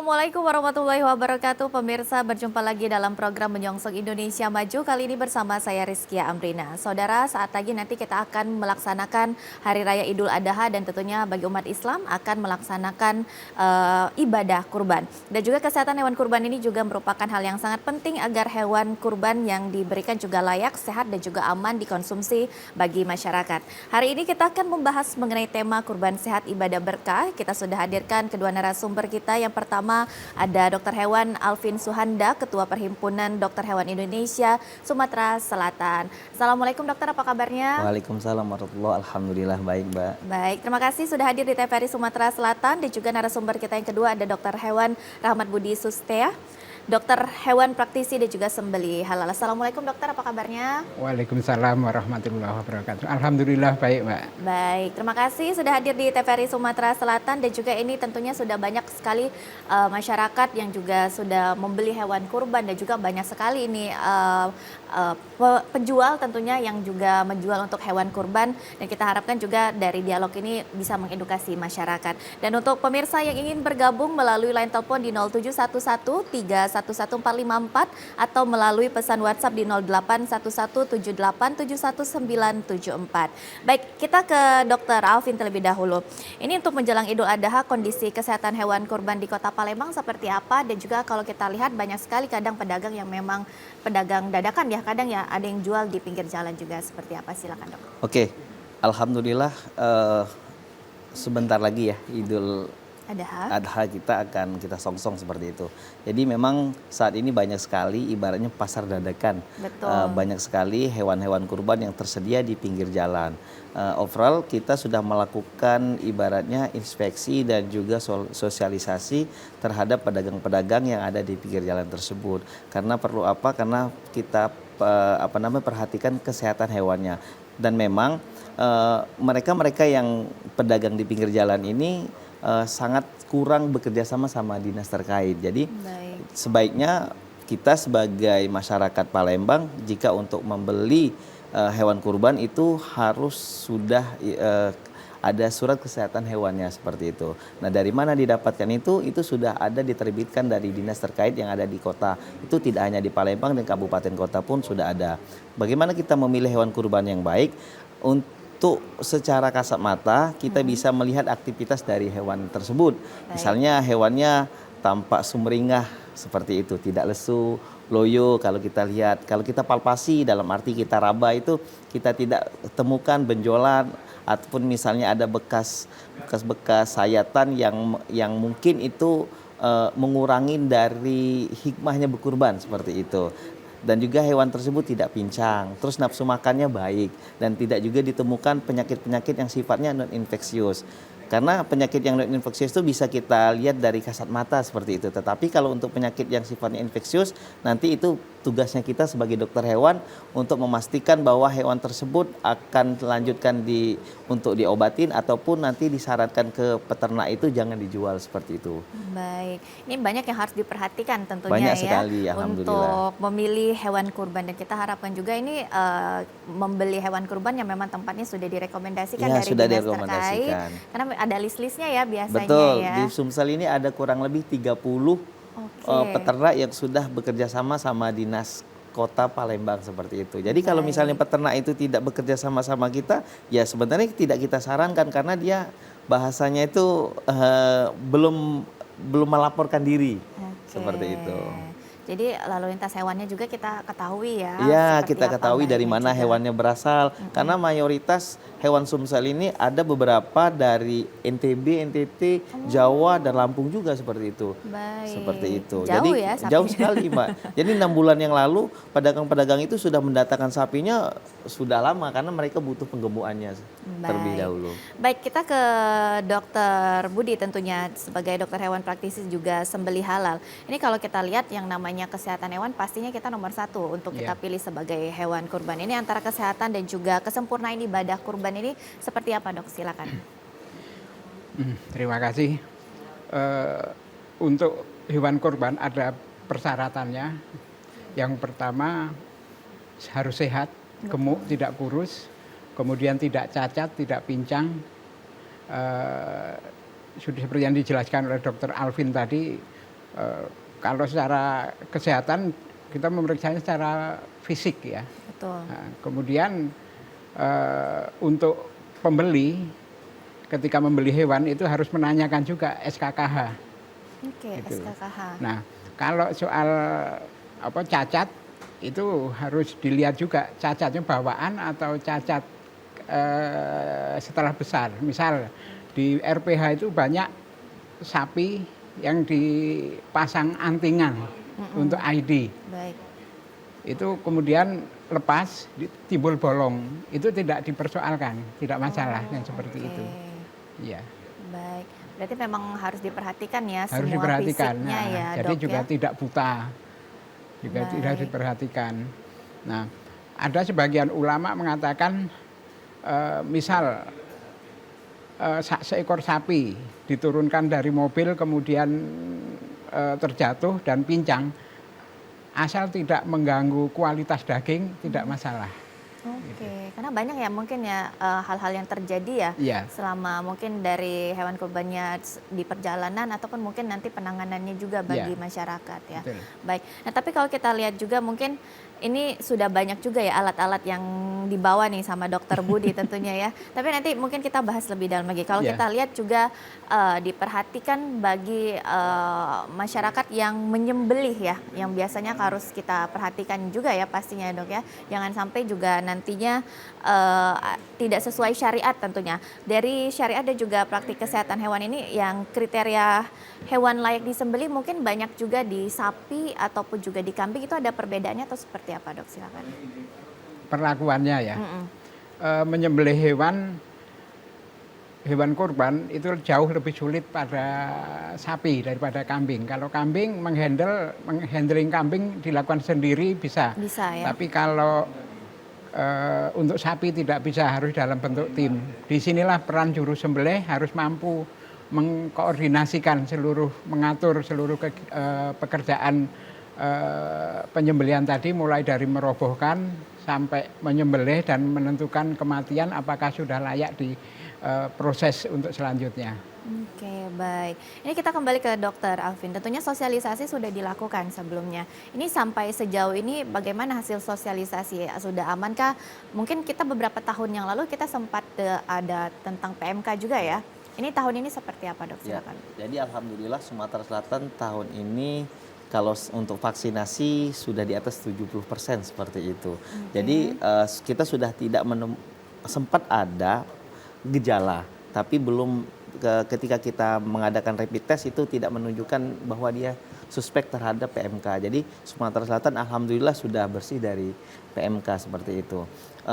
Assalamualaikum warahmatullahi wabarakatuh. Pemirsa, berjumpa lagi dalam program Menyongsong Indonesia Maju. Kali ini bersama saya Rizkia Amrina. Saudara, saat lagi nanti kita akan melaksanakan Hari Raya Idul Adha dan tentunya bagi umat Islam akan melaksanakan ibadah kurban. Dan juga kesehatan hewan kurban ini juga merupakan hal yang sangat penting agar hewan kurban yang diberikan juga layak, sehat dan juga aman dikonsumsi bagi masyarakat. Hari ini kita akan membahas mengenai tema kurban sehat ibadah berkah. Kita sudah hadirkan kedua narasumber kita. Yang pertama ada Dr. Hewan Alvin Suhanda, Ketua Perhimpunan Dokter Hewan Indonesia Sumatera Selatan. Assalamualaikum dokter, apa kabarnya? Waalaikumsalam warahmatullahi wabarakatuh. Alhamdulillah baik, Mbak. Baik, terima kasih sudah hadir di TVRI Sumatera Selatan. Dan juga narasumber kita yang kedua ada Dr. Hewan Rahmat Budi Sustea, dokter hewan praktisi dan juga sembeli halal. Assalamualaikum dokter, apa kabarnya? Waalaikumsalam warahmatullahi wabarakatuh. Alhamdulillah baik, Mbak. Baik, terima kasih sudah hadir di TVRI Sumatera Selatan. Dan juga ini tentunya sudah banyak sekali masyarakat yang juga sudah membeli hewan kurban. Dan juga banyak sekali ini penjual tentunya yang juga menjual untuk hewan kurban. Dan kita harapkan juga dari dialog ini bisa mengedukasi masyarakat. Dan untuk pemirsa yang ingin bergabung melalui line telepon di 0711 311454 atau melalui pesan WhatsApp di 081178711974. Baik, kita ke Dr. Alvin terlebih dahulu. Ini untuk menjelang Idul Adha, kondisi kesehatan hewan kurban di Kota Palembang seperti apa? Dan juga kalau kita lihat banyak sekali kadang pedagang yang memang pedagang dadakan ya, kadang ya ada yang jual di pinggir jalan juga, seperti apa? Silakan dok. Oke, alhamdulillah sebentar lagi ya Idul Adha kita akan kita songsong seperti itu. Jadi memang saat ini banyak sekali ibaratnya pasar dadakan. Betul. Banyak sekali hewan-hewan kurban yang tersedia di pinggir jalan. Overall kita sudah melakukan ibaratnya inspeksi dan juga sosialisasi terhadap pedagang-pedagang yang ada di pinggir jalan tersebut. Karena perlu apa? Karena kita perhatikan kesehatan hewannya. Dan memang mereka-mereka yang pedagang di pinggir jalan ini sangat kurang bekerja sama dinas terkait. Jadi sebaiknya kita sebagai masyarakat Palembang jika untuk membeli hewan kurban itu harus sudah ada surat kesehatan hewannya seperti itu. Nah, dari mana didapatkan itu? Itu sudah ada diterbitkan dari dinas terkait yang ada di kota. Itu tidak hanya di Palembang dan kabupaten kota pun sudah ada. Bagaimana kita memilih hewan kurban yang baik? Untuk secara kasat mata kita bisa melihat aktivitas dari hewan tersebut. Misalnya hewannya tampak sumringah seperti itu, tidak lesu, loyo kalau kita lihat. Kalau kita palpasi dalam arti kita raba itu kita tidak temukan benjolan ataupun misalnya ada bekas sayatan yang mungkin itu mengurangi dari hikmahnya berkurban seperti itu. Dan juga hewan tersebut tidak pincang, terus nafsu makannya baik, dan tidak juga ditemukan penyakit-penyakit yang sifatnya non-infeksius. Karena penyakit yang non-infeksius itu bisa kita lihat dari kasat mata seperti itu. Tetapi kalau untuk penyakit yang sifatnya infeksius, nanti itu tugasnya kita sebagai dokter hewan untuk memastikan bahwa hewan tersebut akan dilanjutkan untuk diobatin ataupun nanti disarankan ke peternak itu jangan dijual seperti itu. Baik, ini banyak yang harus diperhatikan tentunya banyak ya sekali, alhamdulillah. Untuk memilih hewan kurban, dan kita harapkan juga ini membeli hewan kurban yang memang tempatnya sudah direkomendasikan Ya, dari sudah dinas direkomendasikan. terkait, karena ada list-listnya ya biasanya. Betul, ya. Di Sumsel ini ada kurang lebih 30 peternak yang sudah bekerja sama dinas kota Palembang seperti itu. Jadi kalau misalnya peternak itu tidak bekerja sama kita, ya sebenarnya tidak kita sarankan karena dia bahasanya itu belum melaporkan diri. Seperti itu. Jadi lalu lintas hewannya juga kita ketahui ya. Iya, kita ketahui dari mana hewannya berasal. Karena mayoritas hewan Sumsel ini ada beberapa dari NTB, NTT, Jawa dan Lampung juga seperti itu. Baik. Seperti itu. Jauh Jadi ya sapinya. jauh sekali, Mbak. Jadi 6 bulan yang lalu pedagang-pedagang itu sudah mendatangkan sapinya sudah lama karena mereka butuh penggemukannya terlebih dahulu. Baik, kita ke Dokter Budi tentunya sebagai dokter hewan praktisi juga sembeli halal. Ini kalau kita lihat yang namanya kesehatan hewan pastinya kita nomor satu untuk kita pilih sebagai hewan kurban. Ini antara kesehatan dan juga kesempurnaan ibadah kurban ini seperti apa dok? Silakan. Terima kasih. Untuk hewan kurban ada persyaratannya. Yang pertama harus sehat, gemuk, tidak kurus, kemudian tidak cacat, tidak pincang. Sudah seperti yang dijelaskan oleh Dr. Alvin tadi, Kalau secara kesehatan kita memeriksanya secara fisik ya. Betul. Nah, kemudian untuk pembeli ketika membeli hewan itu harus menanyakan juga SKKH. Oke, Gitu. SKKH. Nah, kalau soal cacat itu harus dilihat juga cacatnya bawaan atau cacat setelah besar. Misal di RPH itu banyak sapi yang dipasang antingan untuk ID. Baik. Itu kemudian lepas timbul bolong, itu tidak dipersoalkan, tidak masalah yang seperti Oke. itu. Iya. Baik. Berarti memang harus diperhatikan ya Harus semua diperhatikan. fisiknya Nah, ya, jadi Dok juga ya. tidak buta, juga tidak Baik. diperhatikan. Nah, ada sebagian ulama mengatakan misal seekor sapi diturunkan dari mobil kemudian terjatuh dan pincang, asal tidak mengganggu kualitas daging tidak masalah. Oke, karena banyak ya mungkin ya hal-hal yang terjadi ya Iya. selama mungkin dari hewan kurbannya di perjalanan ataupun mungkin nanti penanganannya juga bagi Iya. masyarakat ya. Betul. Baik. Nah, tapi kalau kita lihat juga mungkin ini sudah banyak juga ya alat-alat yang dibawa nih sama Dokter Budi tentunya ya. Tapi nanti mungkin kita bahas lebih dalam lagi. Kalau Iya. kita lihat juga diperhatikan bagi masyarakat yang menyembelih ya, yang biasanya harus kita perhatikan juga ya pastinya Dok ya. Jangan sampai juga nantinya tidak sesuai syariat tentunya. Dari syariat dan juga praktik kesehatan hewan ini yang kriteria hewan layak disembelih mungkin banyak juga di sapi ataupun juga di kambing, itu ada perbedaannya atau seperti apa Dok? Silakan. Perlakuannya ya. Menyembelih hewan kurban itu jauh lebih sulit pada sapi daripada kambing. Kalau kambing menghandling kambing dilakukan sendiri bisa. Bisa ya. Tapi kalau untuk sapi tidak bisa, harus dalam bentuk tim. Disinilah peran juru sembelih harus mampu mengkoordinasikan mengatur seluruh pekerjaan penyembelihan tadi, mulai dari merobohkan sampai menyembelih dan menentukan kematian apakah sudah layak di proses untuk selanjutnya. Oke, baik. Ini kita kembali ke Dokter Alvin. Tentunya sosialisasi sudah dilakukan sebelumnya. Ini sampai sejauh ini bagaimana hasil sosialisasi? Sudah amankah? Mungkin kita beberapa tahun yang lalu kita sempat ada tentang PMK juga ya. Ini tahun ini seperti apa Dok? Ya, Silakan. jadi alhamdulillah Sumatera Selatan tahun ini kalau untuk vaksinasi sudah di atas 70% seperti itu. Jadi kita sudah tidak sempat ada gejala, tapi belum ketika kita mengadakan rapid test itu tidak menunjukkan bahwa dia suspek terhadap PMK. Jadi Sumatera Selatan alhamdulillah sudah bersih dari PMK seperti itu.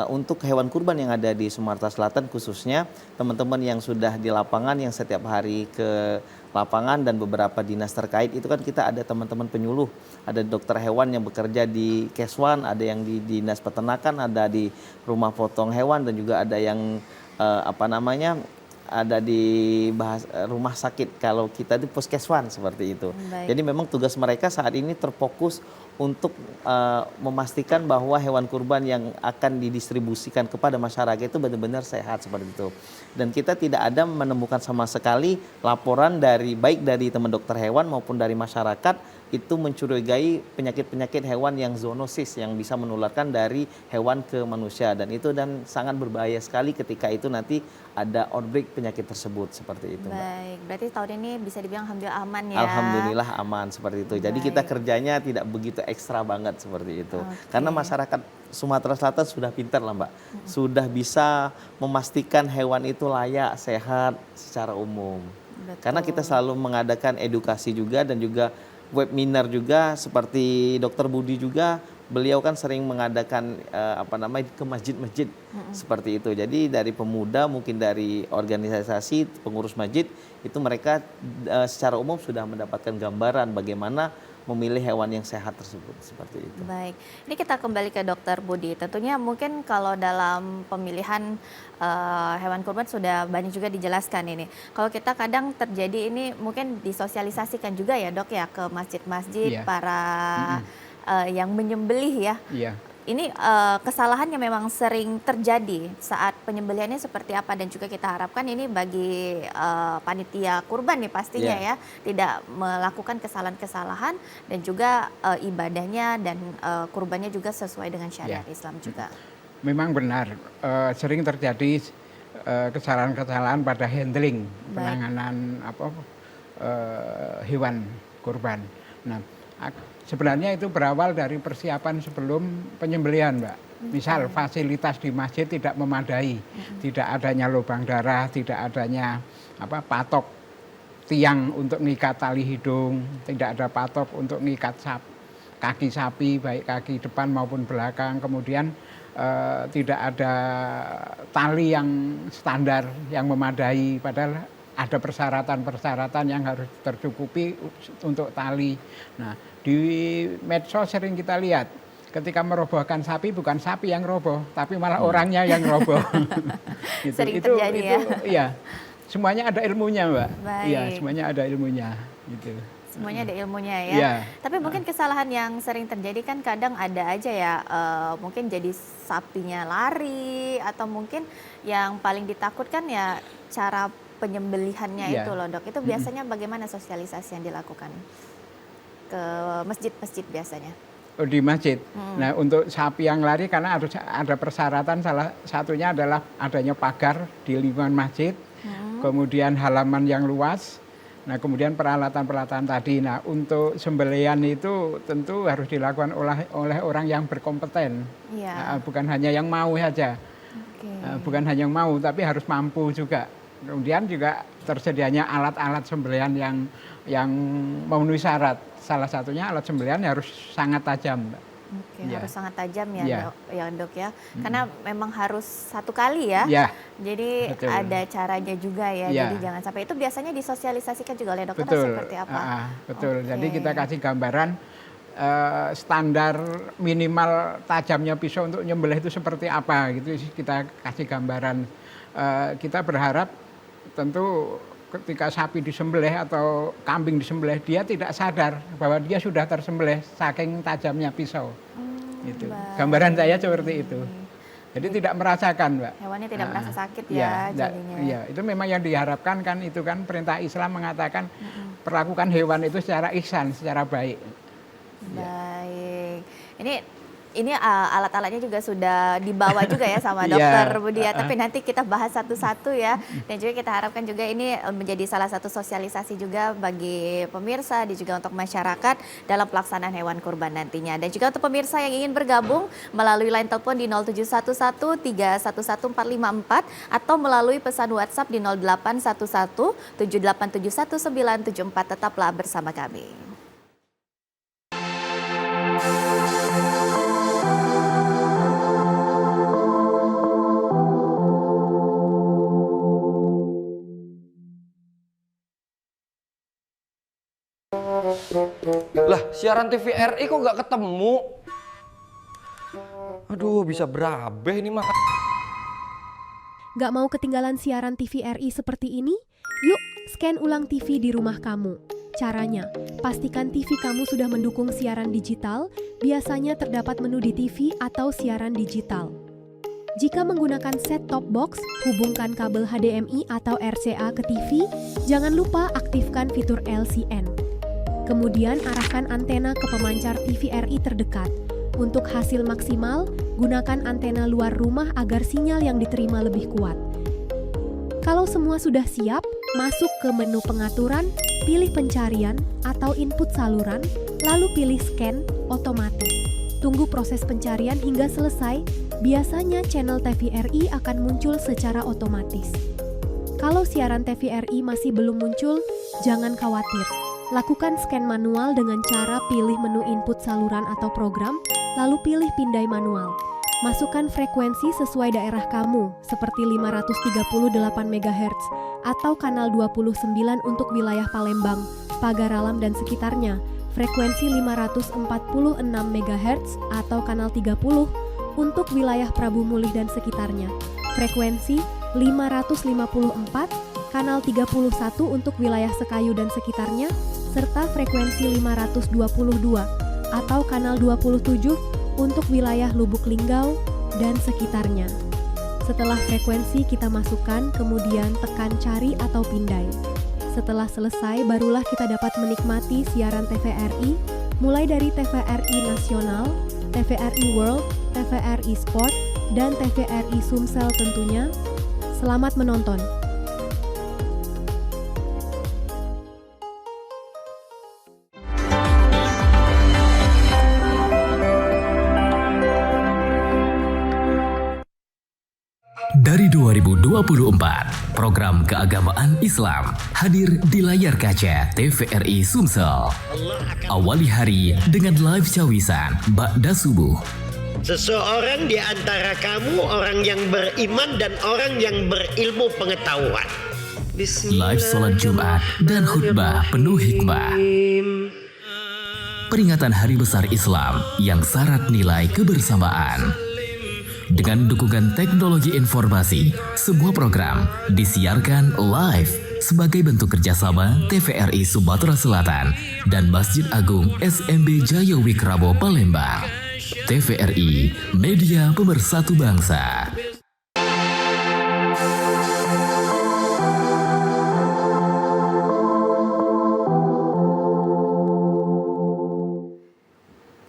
Untuk hewan kurban yang ada di Sumatera Selatan khususnya teman-teman yang sudah di lapangan, yang setiap hari ke lapangan dan beberapa dinas terkait itu kan kita ada teman-teman penyuluh, ada dokter hewan yang bekerja di Keswan, ada yang di dinas peternakan, ada di rumah potong hewan dan juga ada yang ada di rumah sakit, kalau kita di puskeswan seperti itu. Baik. Jadi memang tugas mereka saat ini terfokus untuk memastikan bahwa hewan kurban yang akan didistribusikan kepada masyarakat itu benar-benar sehat seperti itu. Dan kita tidak ada menemukan sama sekali laporan baik dari teman dokter hewan maupun dari masyarakat itu mencurigai penyakit-penyakit hewan yang zoonosis yang bisa menularkan dari hewan ke manusia, dan itu sangat berbahaya sekali ketika itu nanti ada outbreak penyakit tersebut seperti itu. Baik, berarti tahun ini bisa dibilang alhamdulillah aman ya. Alhamdulillah aman seperti itu. Jadi kita Baik. kerjanya tidak begitu ekstra banget seperti itu. Oke. Karena masyarakat Sumatera Selatan sudah pintar lah Mbak. Sudah bisa memastikan hewan itu layak, sehat secara umum. Betul. Karena kita selalu mengadakan edukasi juga dan juga webinar juga, seperti Dokter Budi juga, beliau kan sering mengadakan ke masjid-masjid seperti itu. Jadi dari pemuda, mungkin dari organisasi pengurus masjid itu mereka secara umum sudah mendapatkan gambaran bagaimana memilih hewan yang sehat tersebut seperti itu. Baik, ini kita kembali ke Dokter Budi. Tentunya mungkin kalau dalam pemilihan hewan kurban sudah banyak juga dijelaskan ini. Kalau kita kadang terjadi ini mungkin disosialisasikan juga ya Dok ya ke masjid-masjid, Iya. para yang menyembelih ya. Iya. ini kesalahannya memang sering terjadi saat penyembelihannya seperti apa, dan juga kita harapkan ini bagi panitia kurban nih pastinya ya tidak melakukan kesalahan-kesalahan, dan juga ibadahnya dan kurbannya juga sesuai dengan syariat Islam juga. Memang benar, sering terjadi kesalahan-kesalahan pada handling penanganan hewan kurban. Nah, sebenarnya itu berawal dari persiapan sebelum penyembelihan, Mbak. Misal fasilitas di masjid tidak memadai, tidak adanya lubang darah, tidak adanya patok tiang untuk ngikat tali hidung, tidak ada patok untuk ngikat kaki sapi, baik kaki depan maupun belakang. Kemudian tidak ada tali yang standar yang memadai, padahal ada persyaratan-persyaratan yang harus tercukupi untuk tali. Nah, di medsos sering kita lihat ketika merobohkan sapi, bukan sapi yang roboh, tapi malah orangnya yang roboh. Gitu. Sering terjadi ya. Iya, semuanya ada ilmunya, Mbak. Iya, Baik. semuanya ada ilmunya. Gitu. Semuanya ada ilmunya ya. Iya. Tapi mungkin kesalahan yang sering terjadi kan kadang ada aja ya, mungkin jadi sapinya lari, atau mungkin yang paling ditakutkan ya cara penyembelihannya itu loh, Dok. Itu biasanya bagaimana sosialisasi yang dilakukan ke masjid-masjid biasanya? Di masjid. Nah, untuk sapi yang lari karena harus ada persyaratan, salah satunya adalah adanya pagar di lingkungan masjid, kemudian halaman yang luas. Nah, kemudian peralatan-peralatan tadi. Nah, untuk sembelihan itu tentu harus dilakukan oleh orang yang berkompeten. Iya. Bukan hanya yang mau saja. Bukan hanya yang mau, tapi harus mampu juga. Kemudian juga tersedianya alat-alat sembelihan yang memenuhi syarat. Salah satunya alat sembelihan harus sangat tajam, Mbak. Oke, harus sangat tajam ya, Dok ya. Karena memang harus satu kali ya. Jadi betul. ada caranya juga ya. Jadi jangan sampai, itu biasanya disosialisasikan juga oleh dokter seperti apa? Betul. Jadi kita kasih gambaran standar minimal tajamnya pisau untuk nyembelih itu seperti apa gitu, kita kasih gambaran. Kita berharap tentu ketika sapi disembelih atau kambing disembelih, dia tidak sadar bahwa dia sudah tersembelih saking tajamnya pisau. Gitu. Gambaran saya seperti itu. Jadi tidak merasakan, Mbak. Hewannya tidak merasa sakit ya jadinya. Iya, itu memang yang diharapkan kan, itu kan perintah Islam mengatakan perlakukan hewan itu secara ihsan, secara baik. Baik. Ini alat-alatnya juga sudah dibawa juga ya sama Dokter Budi ya. Tapi nanti kita bahas satu-satu ya. Dan juga kita harapkan juga ini menjadi salah satu sosialisasi juga bagi pemirsa dan juga untuk masyarakat dalam pelaksanaan hewan kurban nantinya. Dan juga untuk pemirsa yang ingin bergabung melalui line telepon di 0711 311 454 atau melalui pesan WhatsApp di 0811 7871 974. Tetaplah bersama kami. Lah, siaran TVRI kok nggak ketemu? Aduh, bisa berabe ini mah. Nggak mau ketinggalan siaran TVRI seperti ini? Yuk, scan ulang TV di rumah kamu. Caranya, pastikan TV kamu sudah mendukung siaran digital, biasanya terdapat menu di TV atau siaran digital. Jika menggunakan set-top box, hubungkan kabel HDMI atau RCA ke TV, jangan lupa aktifkan fitur LCN. Kemudian arahkan antena ke pemancar TVRI terdekat. Untuk hasil maksimal, gunakan antena luar rumah agar sinyal yang diterima lebih kuat. Kalau semua sudah siap, masuk ke menu pengaturan, pilih pencarian atau input saluran, lalu pilih scan otomatis. Tunggu proses pencarian hingga selesai, biasanya channel TVRI akan muncul secara otomatis. Kalau siaran TVRI masih belum muncul, jangan khawatir. Lakukan scan manual dengan cara pilih menu input saluran atau program, lalu pilih pindai manual. Masukkan frekuensi sesuai daerah kamu, seperti 538 MHz atau kanal 29 untuk wilayah Palembang, Pagaralam dan sekitarnya, frekuensi 546 MHz atau kanal 30 untuk wilayah Prabu Mulih dan sekitarnya, frekuensi 554, kanal 31 untuk wilayah Sekayu dan sekitarnya, serta frekuensi 522 atau kanal 27 untuk wilayah Lubuk Linggau dan sekitarnya. Setelah frekuensi kita masukkan, kemudian tekan cari atau pindai. Setelah selesai, barulah kita dapat menikmati siaran TVRI, mulai dari TVRI Nasional, TVRI World, TVRI Sport, dan TVRI Sumsel tentunya. Selamat menonton. Dari 2024, program keagamaan Islam hadir di layar kaca TVRI Sumsel. Awali hari dengan live cawisan Ba'da Subuh. Seseorang di antara kamu orang yang beriman dan orang yang berilmu pengetahuan. Live sholat Jumat dan khutbah penuh hikmah. Peringatan Hari Besar Islam yang syarat nilai kebersamaan. Dengan dukungan teknologi informasi, sebuah program disiarkan live sebagai bentuk kerjasama TVRI Sumatera Selatan dan Masjid Agung SMB Jaya Wikrabo Palembang. TVRI, media pemersatu bangsa.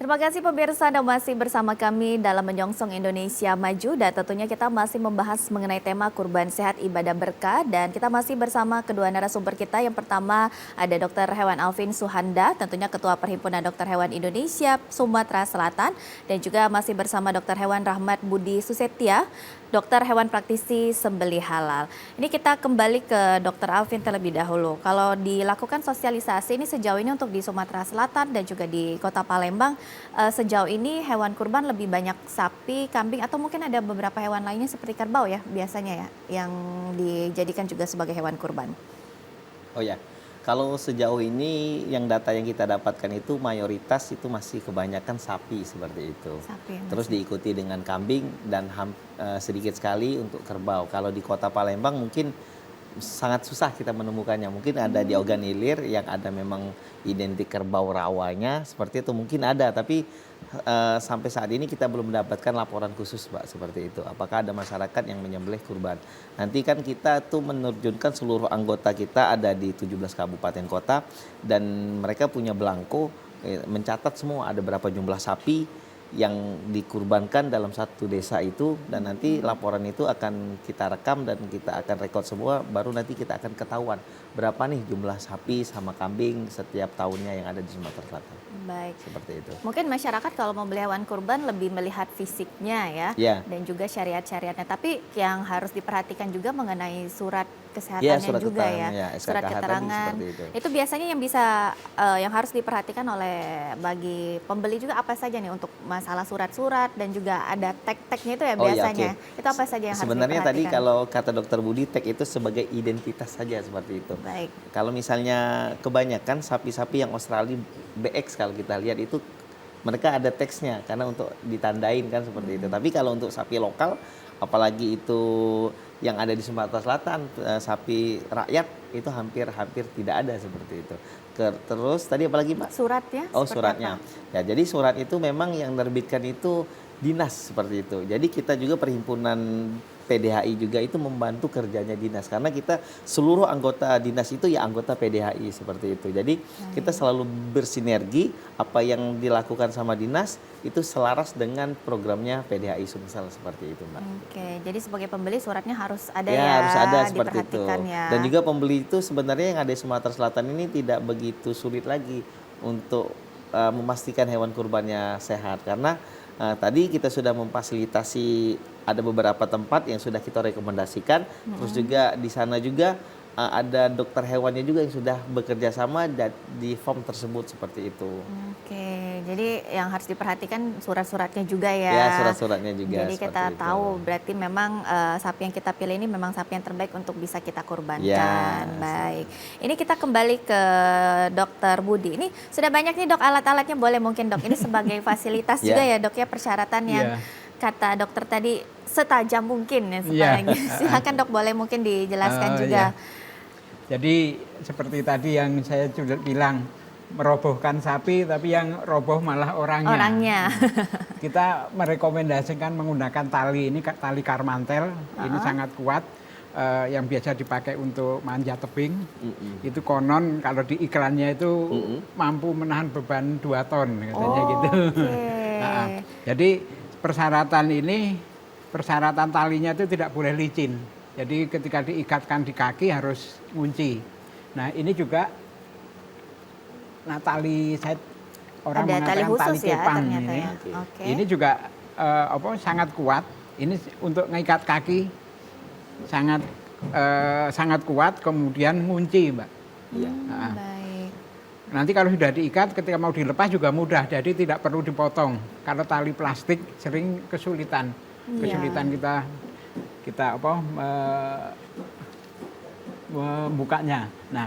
Terima kasih pemirsa, Anda masih bersama kami dalam Menyongsong Indonesia Maju, dan tentunya kita masih membahas mengenai tema kurban sehat ibadah berkah, dan kita masih bersama kedua narasumber kita. Yang pertama ada Dr. Hewan Alvin Suhanda, tentunya Ketua Perhimpunan Dokter Hewan Indonesia Sumatera Selatan, dan juga masih bersama Dr. Hewan Rahmat Budi Susetia, Dokter Hewan Praktisi Sembelih Halal. Ini kita kembali ke Dr. Alvin terlebih dahulu. Kalau dilakukan sosialisasi ini sejauh ini untuk di Sumatera Selatan dan juga di Kota Palembang, sejauh ini hewan kurban lebih banyak sapi, kambing, atau mungkin ada beberapa hewan lainnya seperti kerbau ya biasanya ya yang dijadikan juga sebagai hewan kurban. Oh ya, kalau sejauh ini yang data yang kita dapatkan itu mayoritas itu masih kebanyakan sapi seperti itu. Sapi, terus diikuti dengan kambing dan sedikit sekali untuk kerbau. Kalau di Kota Palembang mungkin sangat susah kita menemukannya. Mungkin ada di Ogan Ilir yang ada memang identik kerbau rawanya seperti itu, mungkin ada, tapi sampai saat ini kita belum mendapatkan laporan khusus, Pak, seperti itu. Apakah ada masyarakat yang menyembelih kurban? Nanti kan kita tuh menerjunkan seluruh anggota kita ada di 17 kabupaten kota, dan mereka punya belangko mencatat semua ada berapa jumlah sapi yang dikurbankan dalam satu desa itu, dan nanti laporan itu akan kita rekam dan kita akan rekod semua, baru nanti kita akan ketahuan berapa nih jumlah sapi sama kambing setiap tahunnya yang ada di Sumatera Selatan. Baik. Seperti itu. Mungkin masyarakat kalau membeli hewan kurban lebih melihat fisiknya ya, dan juga syariat-syariatnya. Tapi yang harus diperhatikan juga mengenai surat kesehatannya surat juga keterangan, ya, SKKH surat tadi keterangan. seperti Itu biasanya yang bisa yang harus diperhatikan oleh bagi pembeli juga apa saja nih untuk masalah surat-surat, dan juga ada tag-tagnya itu ya biasanya. Itu apa saja yang sebenarnya harus diperhatikan? tadi kalau kata Dokter Budi, tag itu sebagai identitas saja seperti itu. Baik. Kalau misalnya kebanyakan sapi-sapi yang Australia BX kalau kita lihat itu mereka ada teksnya karena untuk ditandain kan seperti itu. Tapi kalau untuk sapi lokal, apalagi itu yang ada di Sumatera Selatan, sapi rakyat itu hampir tidak ada seperti itu. Terus tadi apalagi, Pak? Suratnya? Oh, suratnya. Ya, jadi surat itu memang yang menerbitkan itu dinas seperti itu. Jadi kita juga perhimpunan PDHI juga itu membantu kerjanya dinas, karena kita seluruh anggota dinas itu ya anggota PDHI seperti itu. Jadi kita selalu bersinergi, apa yang dilakukan sama dinas itu selaras dengan programnya PDHI Sumsel seperti itu, Mbak. Oke, jadi sebagai pembeli suratnya harus ada ya. Harus ada seperti itu. Ya. Dan juga pembeli itu sebenarnya yang ada di Sumatera Selatan ini tidak begitu sulit lagi untuk memastikan hewan kurbannya sehat, karena tadi kita sudah memfasilitasi ada beberapa tempat yang sudah kita rekomendasikan, terus juga di sana juga ada dokter hewannya juga yang sudah bekerja sama di farm tersebut seperti itu. Oke, jadi yang harus diperhatikan surat-suratnya juga ya. Ya, surat-suratnya juga. Jadi kita tahu berarti memang sapi yang kita pilih ini memang sapi yang terbaik untuk bisa kita kurbankan. Ya. Baik. Ini kita kembali ke Dokter Budi. Ini sudah banyak nih Dok alat-alatnya, boleh mungkin Dok ini sebagai fasilitas juga ya Dok ya, persyaratan yang kata dokter tadi setajam mungkin ya sebenarnya. Silakan Dok, boleh mungkin dijelaskan juga. Jadi seperti tadi yang saya sudah bilang, merobohkan sapi, tapi yang roboh malah orangnya. Orangnya. Kita merekomendasikan menggunakan tali ini, tali karmantel. Ini sangat kuat, yang biasa dipakai untuk manja tebing. Itu konon kalau di iklannya itu mampu menahan beban 2 ton, katanya gitu. Nah, jadi persyaratan talinya itu tidak boleh licin. Jadi ketika diikatkan di kaki harus ngunci. Nah ini juga, tali orang Ada tali mengatakan khusus tali ya kepang ternyata ini. ya. Oke. Ini juga sangat kuat. Ini untuk mengikat kaki sangat kuat. Kemudian ngunci, Mbak. Baik. Nanti kalau sudah diikat, ketika mau dilepas juga mudah. Jadi tidak perlu dipotong. Kalau tali plastik sering kesulitan kita membukanya. Nah,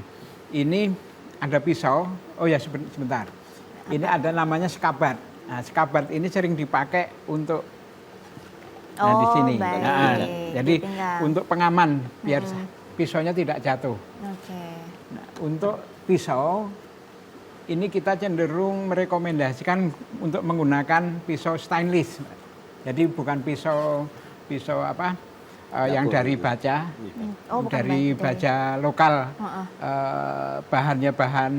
ini ada pisau. Oh ya, sebentar. Ini ada namanya skabat. Nah, skabat ini sering dipakai untuk di sini. Baik. Nah, jadi Ditinggal. untuk pengaman biar pisaunya tidak jatuh. Oke. Nah, untuk pisau ini kita cenderung merekomendasikan untuk menggunakan pisau stainless. Jadi bukan pisau yang dari baja, Oh, bukan dari baja lokal, bahannya bahan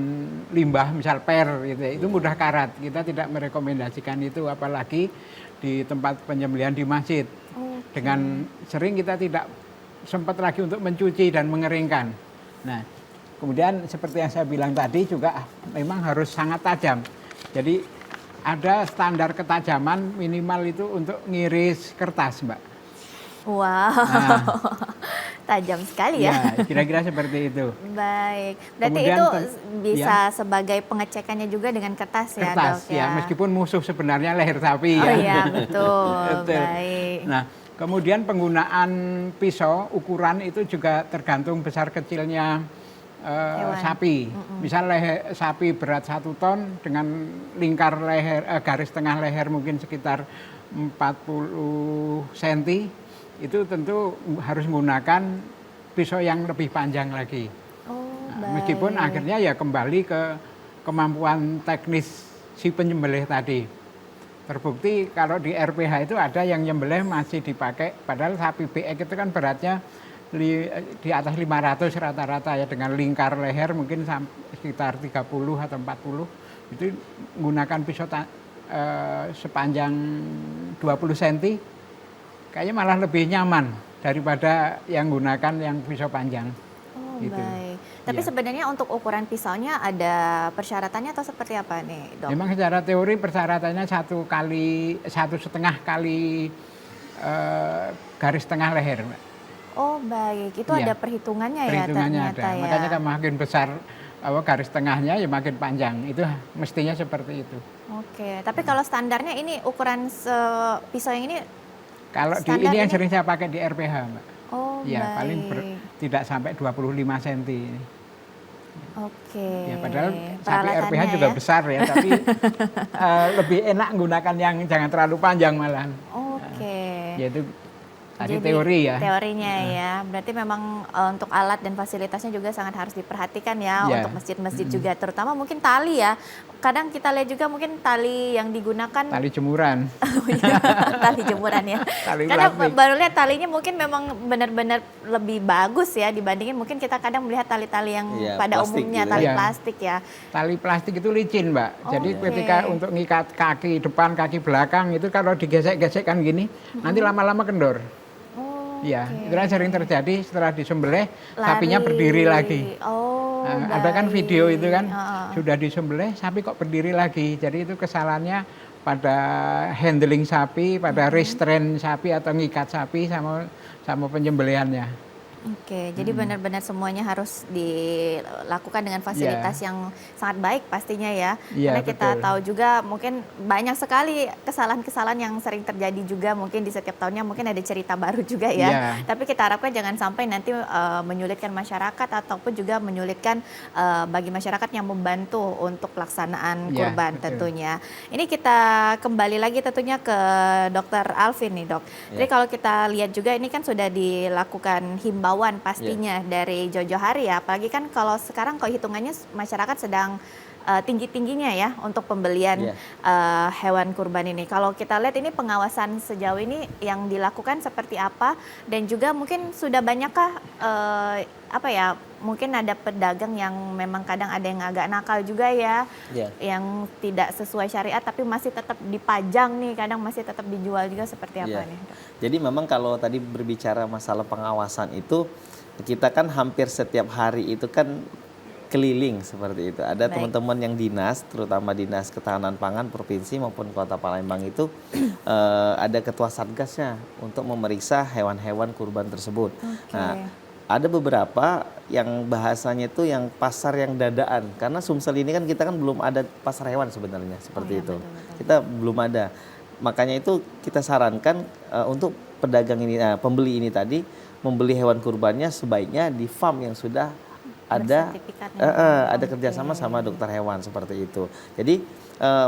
limbah, misal per, gitu. Itu mudah karat. Kita tidak merekomendasikan itu, apalagi di tempat penyembelihan di masjid. Dengan sering kita tidak sempat lagi untuk mencuci dan mengeringkan. Nah, kemudian seperti yang saya bilang tadi juga memang harus sangat tajam. Jadi ada standar ketajaman minimal itu untuk ngiris kertas, Mbak. Wow, tajam sekali ya. Kira-kira seperti itu. Baik, berarti Kemudian itu bisa sebagai pengecekannya juga dengan kertas ya, kertas, Dok ya. meskipun musuh sebenarnya leher sapi Oh ya. iya, betul. Betul. Baik. Nah, kemudian penggunaan pisau ukuran itu juga tergantung besar kecilnya sapi. Misal sapi berat 1 ton dengan lingkar leher, garis tengah leher mungkin sekitar 40 cm, itu tentu harus menggunakan pisau yang lebih panjang lagi. Meskipun akhirnya ya kembali ke kemampuan teknis si penyembelih tadi. Terbukti kalau di RPH itu ada yang nyembelih masih dipakai, padahal sapi BX itu kan beratnya di atas 500 rata-rata ya, dengan lingkar leher mungkin sekitar 30 atau 40, itu menggunakan pisau sepanjang 20 cm, kayaknya malah lebih nyaman daripada yang gunakan yang pisau panjang. Oh, gitu. baik. Tapi Iya. sebenarnya untuk ukuran pisaunya ada persyaratannya atau seperti apa nih, Dok? Memang secara teori persyaratannya 1,5 kali garis tengah leher, Mbak. Oh, baik. Itu Iya. ada perhitungannya ya Perhitungannya ternyata ada. ya. Makanya kan makin besar garis tengahnya ya makin panjang. Itu mestinya seperti itu. Oke, tapi kalau standarnya ini ukuran pisau yang ini Kalau di standar ini yang ini- sering saya pakai di RPH, Mbak. oh Ya, baik. paling tidak sampai 25 cm. Oke. Ya, padahal sapi Peralatannya RPH juga ya. besar ya, tapi lebih enak menggunakan yang jangan terlalu panjang malahan. Oke. Yaitu tadi Jadi, teori ya. Teorinya ya. Berarti memang untuk alat dan fasilitasnya juga sangat harus diperhatikan ya Ya. untuk masjid-masjid juga, terutama mungkin tali ya. Kadang kita lihat juga mungkin tali yang digunakan Tali jemuran. tali jemuran ya. Tali Karena plastik. baru lihat talinya mungkin memang benar-benar lebih bagus ya dibandingin mungkin kita kadang melihat tali-tali yang Iya, pada plastik umumnya gitu. tali Iya. plastik ya. Tali plastik itu licin, Mbak. Jadi Oke. ketika untuk ngikat kaki depan, kaki belakang itu kalau digesek-gesekkan gini, nanti lama-lama kendor. Oh, Iya, oke. itu kan sering terjadi setelah disembelih, Lari. sapinya berdiri lagi. Oh, Nah, ada kan baik. video itu kan, Heeh. sudah disembelih, sapi kok berdiri lagi. Jadi itu kesalahannya pada handling sapi, pada restrain sapi atau ngikat sapi sama penyembelihannya. Oke, jadi benar-benar semuanya harus dilakukan dengan fasilitas yang sangat baik pastinya ya. Iya, Karena kita betul. tahu juga mungkin banyak sekali kesalahan-kesalahan yang sering terjadi juga mungkin di setiap tahunnya mungkin ada cerita baru juga ya. Iya. Tapi kita harapkan jangan sampai nanti menyulitkan masyarakat ataupun juga menyulitkan bagi masyarakat yang membantu untuk pelaksanaan Iya, kurban betul. tentunya. Ini kita kembali lagi tentunya ke Dr. Alvin nih, Dok. Jadi kalau kita lihat juga ini kan sudah dilakukan himbauan pastinya dari Jojo Hari ya. Apalagi kan kalau sekarang kalau hitungannya masyarakat sedang tinggi-tingginya ya untuk pembelian hewan kurban ini. Kalau kita lihat ini pengawasan sejauh ini yang dilakukan seperti apa, dan juga mungkin sudah banyakkah mungkin ada pedagang yang memang kadang ada yang agak nakal juga ya, yang tidak sesuai syariat tapi masih tetap dipajang nih, kadang masih tetap dijual juga, seperti apa nih? Jadi memang kalau tadi berbicara masalah pengawasan itu, kita kan hampir setiap hari itu kan keliling seperti itu. Ada teman-teman yang dinas, terutama Dinas Ketahanan Pangan Provinsi maupun Kota Palembang itu ada ketua satgasnya untuk memeriksa hewan-hewan kurban tersebut. Nah, ada beberapa yang bahasanya itu yang pasar yang dadaan, karena Sumsel ini kan kita kan belum ada pasar hewan sebenarnya seperti itu. Betul. Kita belum ada. Makanya itu kita sarankan untuk pedagang ini, pembeli ini tadi membeli hewan kurbannya sebaiknya di farm yang sudah ada kerjasama sama dokter hewan seperti itu. Jadi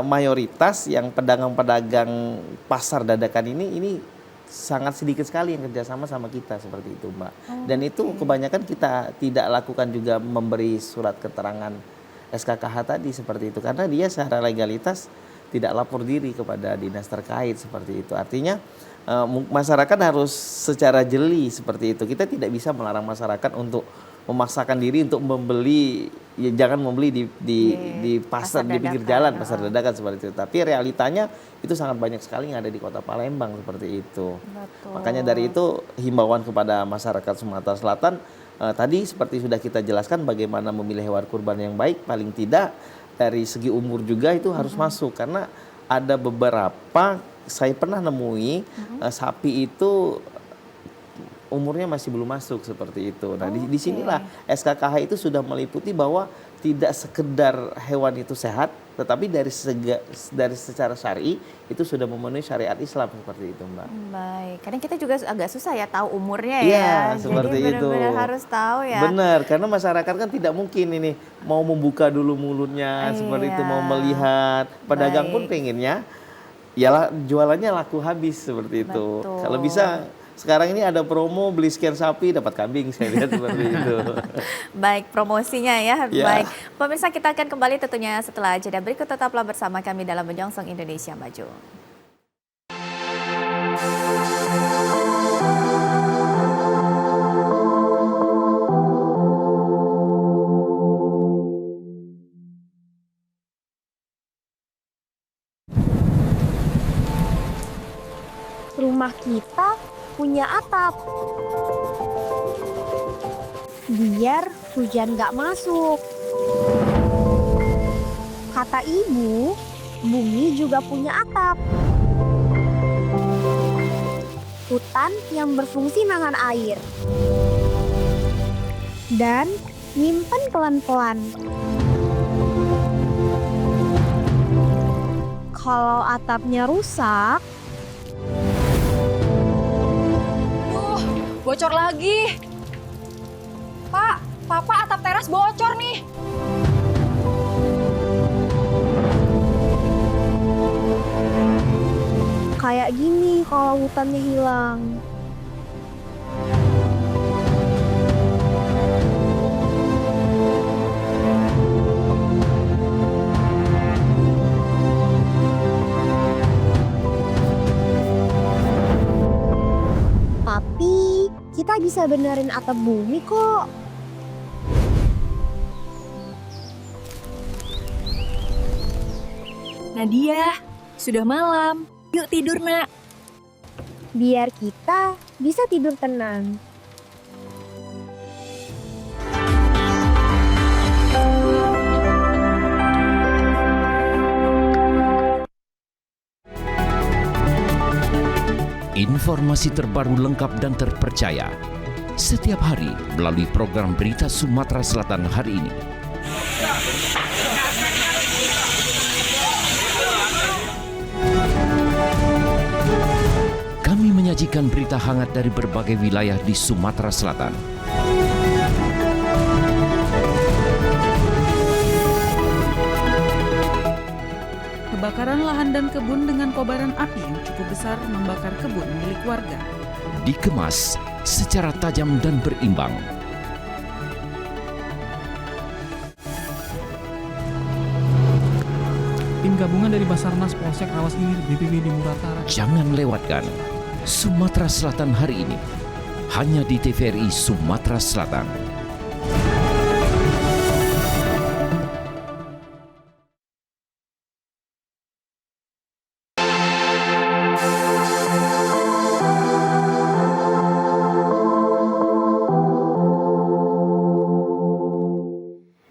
mayoritas yang pedagang-pedagang pasar dadakan ini sangat sedikit sekali yang kerjasama sama kita seperti itu, Mbak. Dan itu kebanyakan kita tidak lakukan juga memberi surat keterangan SKKH tadi seperti itu, karena dia secara legalitas tidak lapor diri kepada dinas terkait seperti itu. Artinya masyarakat harus secara jeli seperti itu. Kita tidak bisa melarang masyarakat untuk memaksakan diri untuk membeli, ya jangan membeli di pasar di pinggir jalan, pasar dadakan seperti itu. Tapi realitanya itu sangat banyak sekali yang ada di Kota Palembang seperti itu. Betul. Makanya dari itu himbauan kepada masyarakat Sumatera Selatan tadi seperti sudah kita jelaskan bagaimana memilih hewan kurban yang baik, paling tidak dari segi umur juga itu harus masuk, karena ada beberapa saya pernah nemui sapi itu umurnya masih belum masuk seperti itu. Nah, di sinilah SKKH itu sudah meliputi bahwa tidak sekedar hewan itu sehat, tetapi dari secara syar'i itu sudah memenuhi syariat Islam seperti itu, Mbak. Baik, kadang kita juga agak susah ya tahu umurnya ya. Iya, seperti jadi itu. benar-benar harus tahu ya. Benar, karena masyarakat kan tidak mungkin ini mau membuka dulu mulutnya seperti itu, mau melihat. Pedagang pun pengennya ya jualannya laku habis seperti itu. Betul. Kalau bisa sekarang ini ada promo beli sekian sapi dapat kambing, saya lihat seperti itu. Baik, promosinya ya. Baik, pemirsa, kita akan kembali tentunya setelah jeda berikut. Tetaplah bersama kami dalam Menyongsong Indonesia Maju. Rumah kita punya atap, biar hujan gak masuk. Kata ibu, bumi juga punya atap. Hutan yang berfungsi nahan air dan nyimpen pelan-pelan. Kalau atapnya rusak, bocor lagi. Pak, Papa, atap teras bocor nih. kayak gini kalau hutannya hilang. Tapi kita bisa benerin atap bumi kok. Nadia, sudah malam. Yuk tidur, Nak. Biar kita bisa tidur tenang. Informasi terbaru lengkap dan terpercaya setiap hari melalui program Berita Sumatera Selatan hari ini. Kami menyajikan berita hangat dari berbagai wilayah di Sumatera Selatan. Kebakaran lahan dan kebun dengan kobaran api yang cukup besar membakar kebun milik warga. Dikemas secara tajam dan berimbang. Tim gabungan dari Basarnas Polsek Rawas Ilir BPBD Muratara. Jangan lewatkan Sumatera Selatan hari ini hanya di TVRI Sumatera Selatan.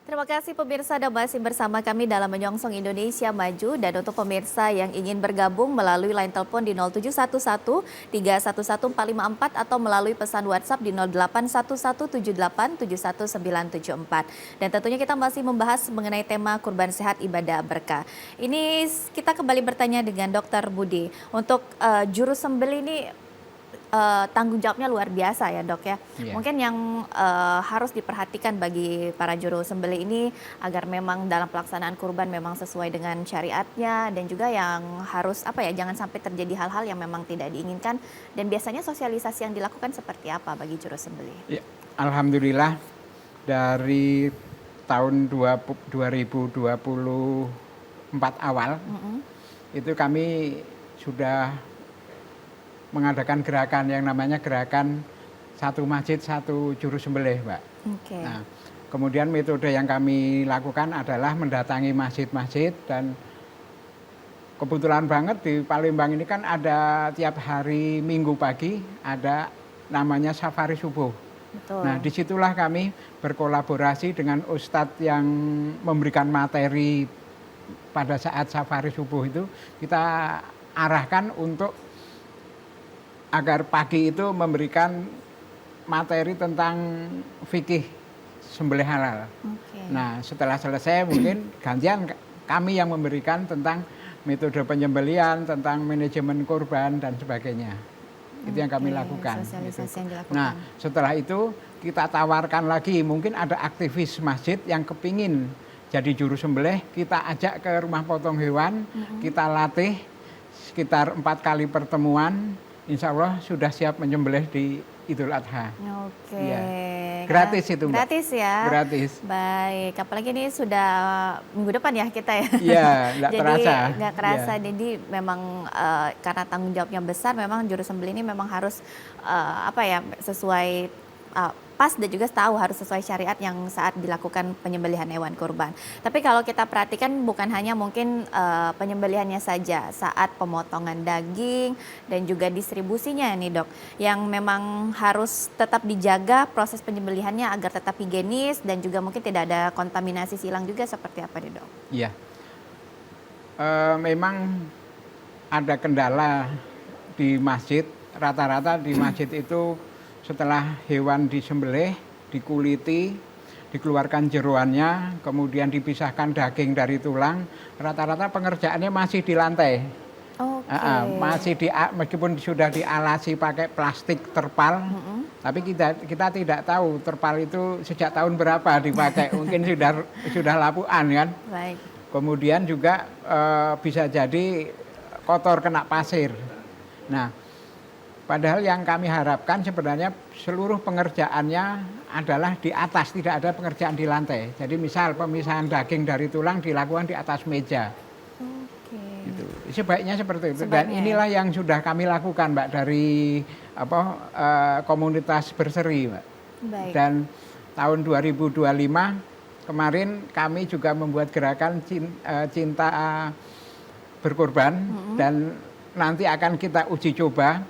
Terima kasih pemirsa Anda masih bersama kami dalam Menyongsong Indonesia Maju, dan untuk pemirsa yang ingin bergabung melalui line telepon di 0711 311 454 atau melalui pesan WhatsApp di 0811787194. Dan tentunya kita masih membahas mengenai tema kurban sehat ibadah berkah. Ini kita kembali bertanya dengan Dr. Budi. Untuk juru sembelih ini tanggung jawabnya luar biasa ya dok ya. Yeah. Mungkin yang harus diperhatikan bagi para juru sembelih ini agar memang dalam pelaksanaan kurban memang sesuai dengan syariatnya, dan juga yang harus jangan sampai terjadi hal-hal yang memang tidak diinginkan, dan biasanya sosialisasi yang dilakukan seperti apa bagi juru sembelih? Ya, alhamdulillah dari tahun 2024 awal itu kami sudah mengadakan gerakan yang namanya gerakan satu masjid satu juru sembelih, Mbak. Okay. Nah, kemudian metode yang kami lakukan adalah mendatangi masjid-masjid, dan kebetulan banget di Palembang ini kan ada tiap hari Minggu pagi ada namanya safari subuh. Betul. Nah, disitulah kami berkolaborasi dengan ustadz yang memberikan materi pada saat safari subuh itu, kita arahkan untuk agar pagi itu memberikan materi tentang fikih sembelih halal. Okay. Nah, setelah selesai mungkin gantian kami yang memberikan tentang metode penyembelihan, tentang manajemen kurban dan sebagainya. Itu yang kami lakukan. Gitu. Yang dilakukan. Nah, setelah itu kita tawarkan lagi, mungkin ada aktivis masjid yang kepingin jadi juru sembelih, kita ajak ke rumah potong hewan, kita latih sekitar 4 kali pertemuan. Insya Allah sudah siap menyembelih di Idul Adha. Oke. Ya. Gratis itu, Mbak. Gratis ya? Gratis. Baik, apalagi ini sudah minggu depan ya kita ya? Iya, nggak terasa. Jadi nggak kerasa, jadi memang karena tanggung jawabnya besar, memang juru sembelih ini memang harus sesuai pas, dan juga tahu harus sesuai syariat yang saat dilakukan penyembelihan hewan kurban. Tapi kalau kita perhatikan bukan hanya mungkin penyembelihannya saja, saat pemotongan daging dan juga distribusinya nih dok, yang memang harus tetap dijaga proses penyembelihannya agar tetap higienis dan juga mungkin tidak ada kontaminasi silang juga, seperti apa nih dok? Iya, memang ada kendala di masjid, rata-rata di masjid itu setelah hewan disembelih, dikuliti, dikeluarkan jeroannya, kemudian dipisahkan daging dari tulang, rata-rata pengerjaannya masih di lantai. Okay. Masih meskipun sudah dialasi pakai plastik terpal, tapi kita tidak tahu terpal itu sejak tahun berapa dipakai, mungkin sudah lapuan kan. Baik. Kemudian juga bisa jadi kotor kena pasir. Nah, padahal yang kami harapkan sebenarnya seluruh pengerjaannya adalah di atas, tidak ada pengerjaan di lantai. Jadi misal pemisahan daging dari tulang dilakukan di atas meja. Okay. Gitu. Sebaiknya seperti itu. Dan inilah yang sudah kami lakukan, Mbak, dari komunitas berseri, Mbak. Baik. Dan tahun 2025 kemarin kami juga membuat gerakan cinta berkorban, dan nanti akan kita uji coba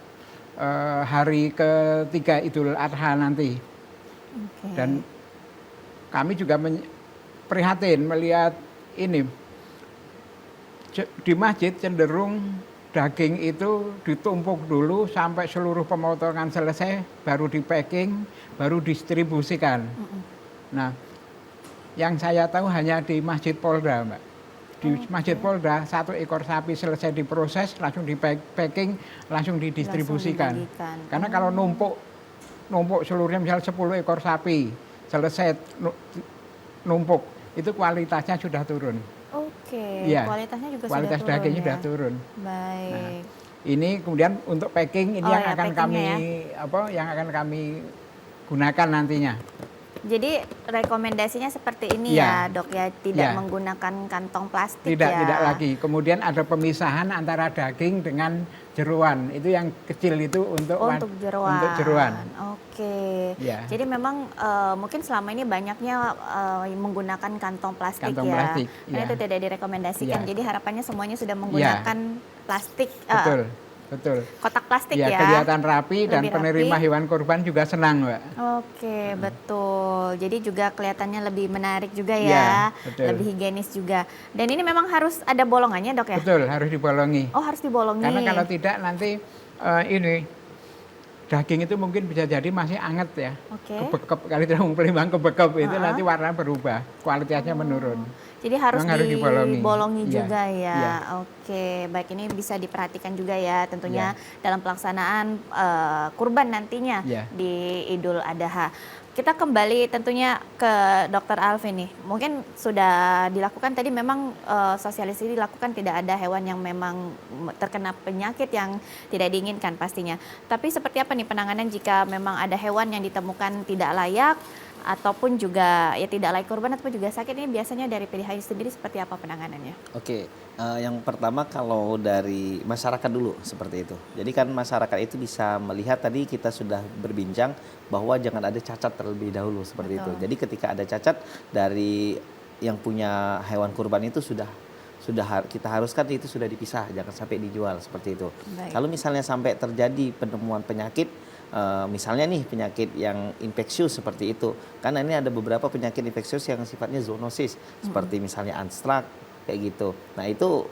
hari ketiga Idul Adha nanti. Okay. Dan kami juga prihatin melihat ini, di masjid cenderung daging itu ditumpuk dulu sampai seluruh pemotongan selesai, baru di packing, baru distribusikan. Nah, yang saya tahu hanya di Masjid Polda, Mbak. Di Masjid Polda, 1 ekor sapi selesai diproses, langsung di packing, langsung didistribusikan. Karena kalau numpuk seluruhnya, misal 10 ekor sapi selesai numpuk, itu kualitasnya sudah turun. Oke, ya, kualitasnya juga kualitas sudah turun, dagingnya ya? sudah turun. Baik. Nah, ini kemudian untuk packing ini yang akan kami yang akan kami gunakan nantinya. Jadi rekomendasinya seperti ini ya, Dok ya, tidak menggunakan kantong plastik Tidak lagi. Kemudian ada pemisahan antara daging dengan jeroan. Itu yang kecil itu untuk jeroan. Oke. Jadi memang mungkin selama ini banyaknya menggunakan kantong plastik Plastik, karena itu tidak direkomendasikan. Jadi harapannya semuanya sudah menggunakan plastik. Betul. Kotak plastik ya. Kelihatan rapi dan penerima hewan kurban juga senang, Mbak. Oke, betul. Jadi juga kelihatannya lebih menarik juga ya, lebih higienis juga. Dan ini memang harus ada bolongannya, Dok ya? Betul, harus dibolongi. Oh, harus dibolongi. Karena kalau tidak nanti daging itu mungkin bisa jadi masih anget ya. Kebekep, kali terang pelimbang kebekep itu nanti warna berubah, kualitasnya menurun. Jadi harus dibolongi Iya. juga ya. Oke, baik, ini bisa diperhatikan juga ya tentunya dalam pelaksanaan kurban nantinya di Idul Adha. Kita kembali tentunya ke Dr. Alvin nih. Mungkin sudah dilakukan tadi memang sosialisasi dilakukan, tidak ada hewan yang memang terkena penyakit yang tidak diinginkan pastinya. Tapi seperti apa nih penanganan jika memang ada hewan yang ditemukan tidak layak ataupun juga ya tidak layak kurban ataupun juga sakit, ini biasanya dari PDHI sendiri seperti apa penanganannya? Oke, yang pertama kalau dari masyarakat dulu seperti itu. Jadi kan masyarakat itu bisa melihat, tadi kita sudah berbincang bahwa jangan ada cacat terlebih dahulu seperti itu. Jadi ketika ada cacat dari yang punya hewan kurban itu sudah kita haruskan itu sudah dipisah, jangan sampai dijual seperti itu. Kalau misalnya sampai terjadi penemuan penyakit, misalnya nih penyakit yang infeksius seperti itu, karena ini ada beberapa penyakit infeksius yang sifatnya zoonosis, seperti misalnya anstrak kayak gitu. Nah itu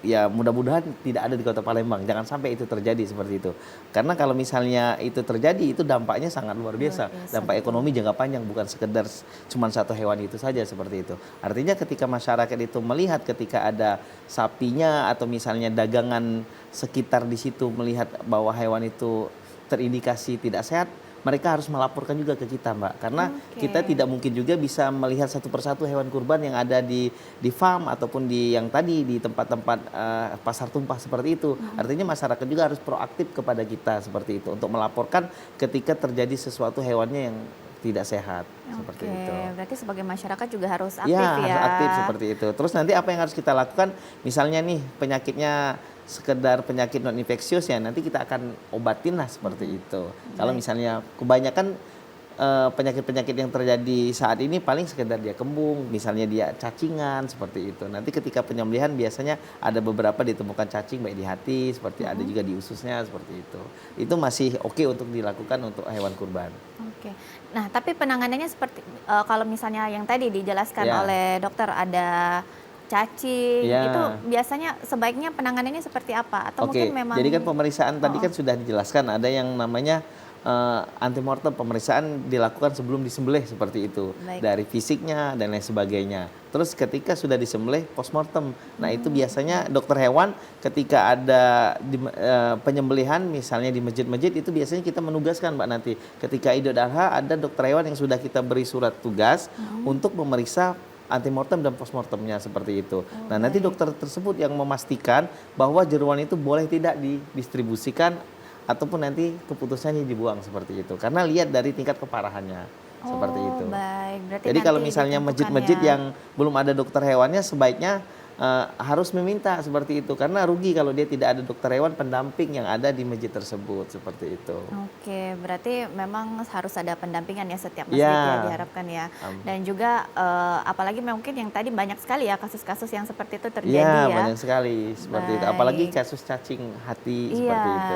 ya mudah-mudahan tidak ada di Kota Palembang, jangan sampai itu terjadi seperti itu. Karena kalau misalnya itu terjadi, itu dampaknya sangat luar biasa. Dampak ekonomi jangka panjang, bukan sekedar cuma satu hewan itu saja seperti itu. Artinya ketika masyarakat itu melihat ketika ada sapinya atau misalnya dagangan sekitar di situ melihat bahwa hewan itu terindikasi tidak sehat, mereka harus melaporkan juga ke kita, Mbak. Karena kita tidak mungkin juga bisa melihat satu persatu hewan kurban yang ada di farm ataupun di yang tadi di tempat-tempat pasar tumpah seperti itu. Artinya masyarakat juga harus proaktif kepada kita seperti itu untuk melaporkan ketika terjadi sesuatu hewannya yang tidak sehat seperti itu. Berarti sebagai masyarakat juga harus aktif ya. Harus aktif seperti itu. Terus nanti apa yang harus kita lakukan? Misalnya nih penyakitnya sekedar penyakit non infeksius ya, nanti kita akan obatin lah seperti itu. Kalau misalnya kebanyakan penyakit-penyakit yang terjadi saat ini paling sekedar dia kembung, misalnya dia cacingan seperti itu. Nanti ketika penyembelihan biasanya ada beberapa ditemukan cacing baik di hati, seperti ada juga di ususnya seperti itu. Itu masih oke untuk dilakukan untuk hewan kurban. Nah, tapi penanganannya seperti kalau misalnya yang tadi dijelaskan oleh dokter ada cacing, itu biasanya sebaiknya penanganannya seperti apa? Atau mungkin memang... Jadi kan pemeriksaan tadi kan sudah dijelaskan, ada yang namanya antemortem, pemeriksaan dilakukan sebelum disembelih seperti itu. Dari fisiknya dan lain sebagainya. Terus ketika sudah disembelih, postmortem. Nah itu biasanya dokter hewan ketika ada penyembelihan misalnya di masjid-masjid, itu biasanya kita menugaskan, Mbak, nanti ketika Idul Adha ada dokter hewan yang sudah kita beri surat tugas untuk memeriksa antemortem dan postmortemnya seperti itu. Nah nanti dokter tersebut yang memastikan bahwa jeruan itu boleh tidak didistribusikan ataupun nanti keputusannya dibuang seperti itu. Karena lihat dari tingkat keparahannya seperti itu. Jadi kalau misalnya masjid-masjid yang belum ada dokter hewannya sebaiknya harus meminta seperti itu, karena rugi kalau dia tidak ada dokter hewan pendamping yang ada di masjid tersebut seperti itu. Berarti memang harus ada pendampingan ya setiap masjid ya diharapkan ya. Dan juga apalagi mungkin yang tadi banyak sekali ya kasus-kasus yang seperti itu terjadi ya. Banyak sekali seperti itu. Apalagi kasus cacing hati seperti itu.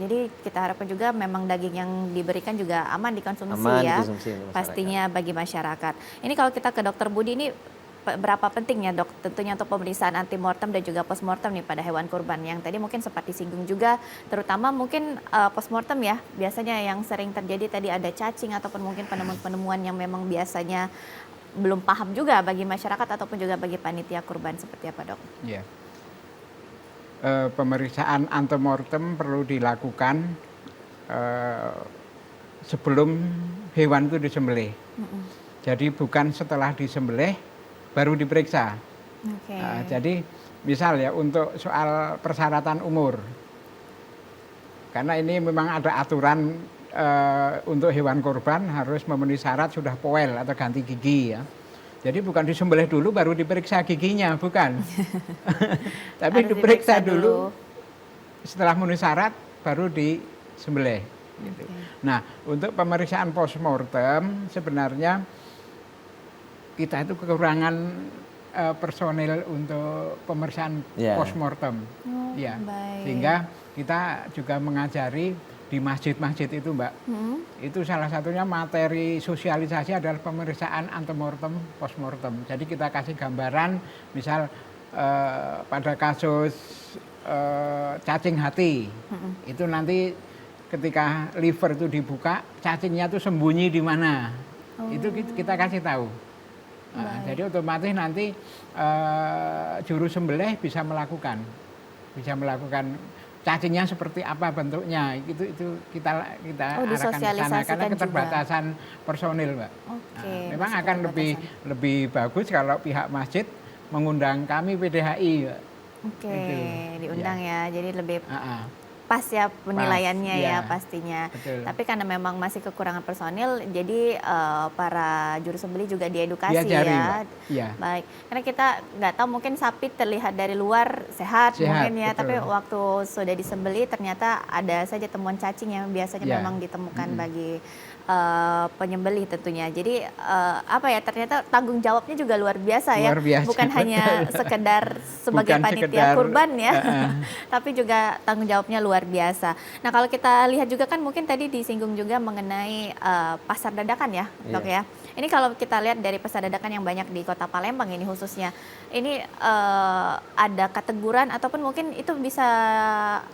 Jadi kita harapkan juga memang daging yang diberikan juga aman dikonsumsi pastinya bagi masyarakat. Ini kalau kita ke Dokter Budi, ini berapa pentingnya dok tentunya untuk pemeriksaan antemortem dan juga postmortem nih pada hewan kurban yang tadi mungkin sempat disinggung juga, terutama mungkin postmortem ya, biasanya yang sering terjadi tadi ada cacing ataupun mungkin penemuan-penemuan yang memang biasanya belum paham juga bagi masyarakat ataupun juga bagi panitia kurban, seperti apa dok? Pemeriksaan antemortem perlu dilakukan sebelum hewan itu disembelih. Jadi bukan setelah disembelih baru diperiksa. Jadi misal ya untuk soal persyaratan umur, karena ini memang ada aturan untuk hewan kurban harus memenuhi syarat sudah poel atau ganti gigi ya. Jadi bukan disembelih dulu baru diperiksa giginya, bukan. Tapi diperiksa dulu, setelah memenuhi syarat baru disembelih. Gitu. Nah, untuk pemeriksaan postmortem sebenarnya kita itu kekurangan personil untuk pemeriksaan postmortem. Ya, sehingga kita juga mengajari di masjid-masjid itu, Mbak. Itu salah satunya materi sosialisasi adalah pemeriksaan antemortem, postmortem. Jadi kita kasih gambaran, misal pada kasus cacing hati, itu nanti ketika liver itu dibuka, cacingnya itu sembunyi di mana. Itu kita kasih tahu. Jadi otomatis nanti juru sembelih bisa melakukan cacingnya seperti apa bentuknya, itu kita arahkan ke sana karena keterbatasan personil, Mbak. Memang akan lebih bagus kalau pihak masjid mengundang kami PDHI, Mbak. Diundang ya, jadi lebih pas ya penilaiannya ya pastinya. Betul. Tapi karena memang masih kekurangan personil, jadi para juru sembelih juga diedukasi ya. Baik, karena kita nggak tahu mungkin sapi terlihat dari luar sehat mungkin ya, betul. tapi waktu sudah disembelih ternyata ada saja temuan cacing yang biasanya memang ditemukan bagi penyembelih tentunya. Jadi ternyata tanggung jawabnya juga luar biasa ya. Bukan hanya sekedar sebagai panitia kurban ya, tapi juga tanggung jawabnya luar biasa. Nah, kalau kita lihat juga kan mungkin tadi disinggung juga mengenai pasar dadakan ya, Dok ya. Ini kalau kita lihat dari pasar dadakan yang banyak di Kota Palembang ini khususnya, ini ada keteguran ataupun mungkin itu bisa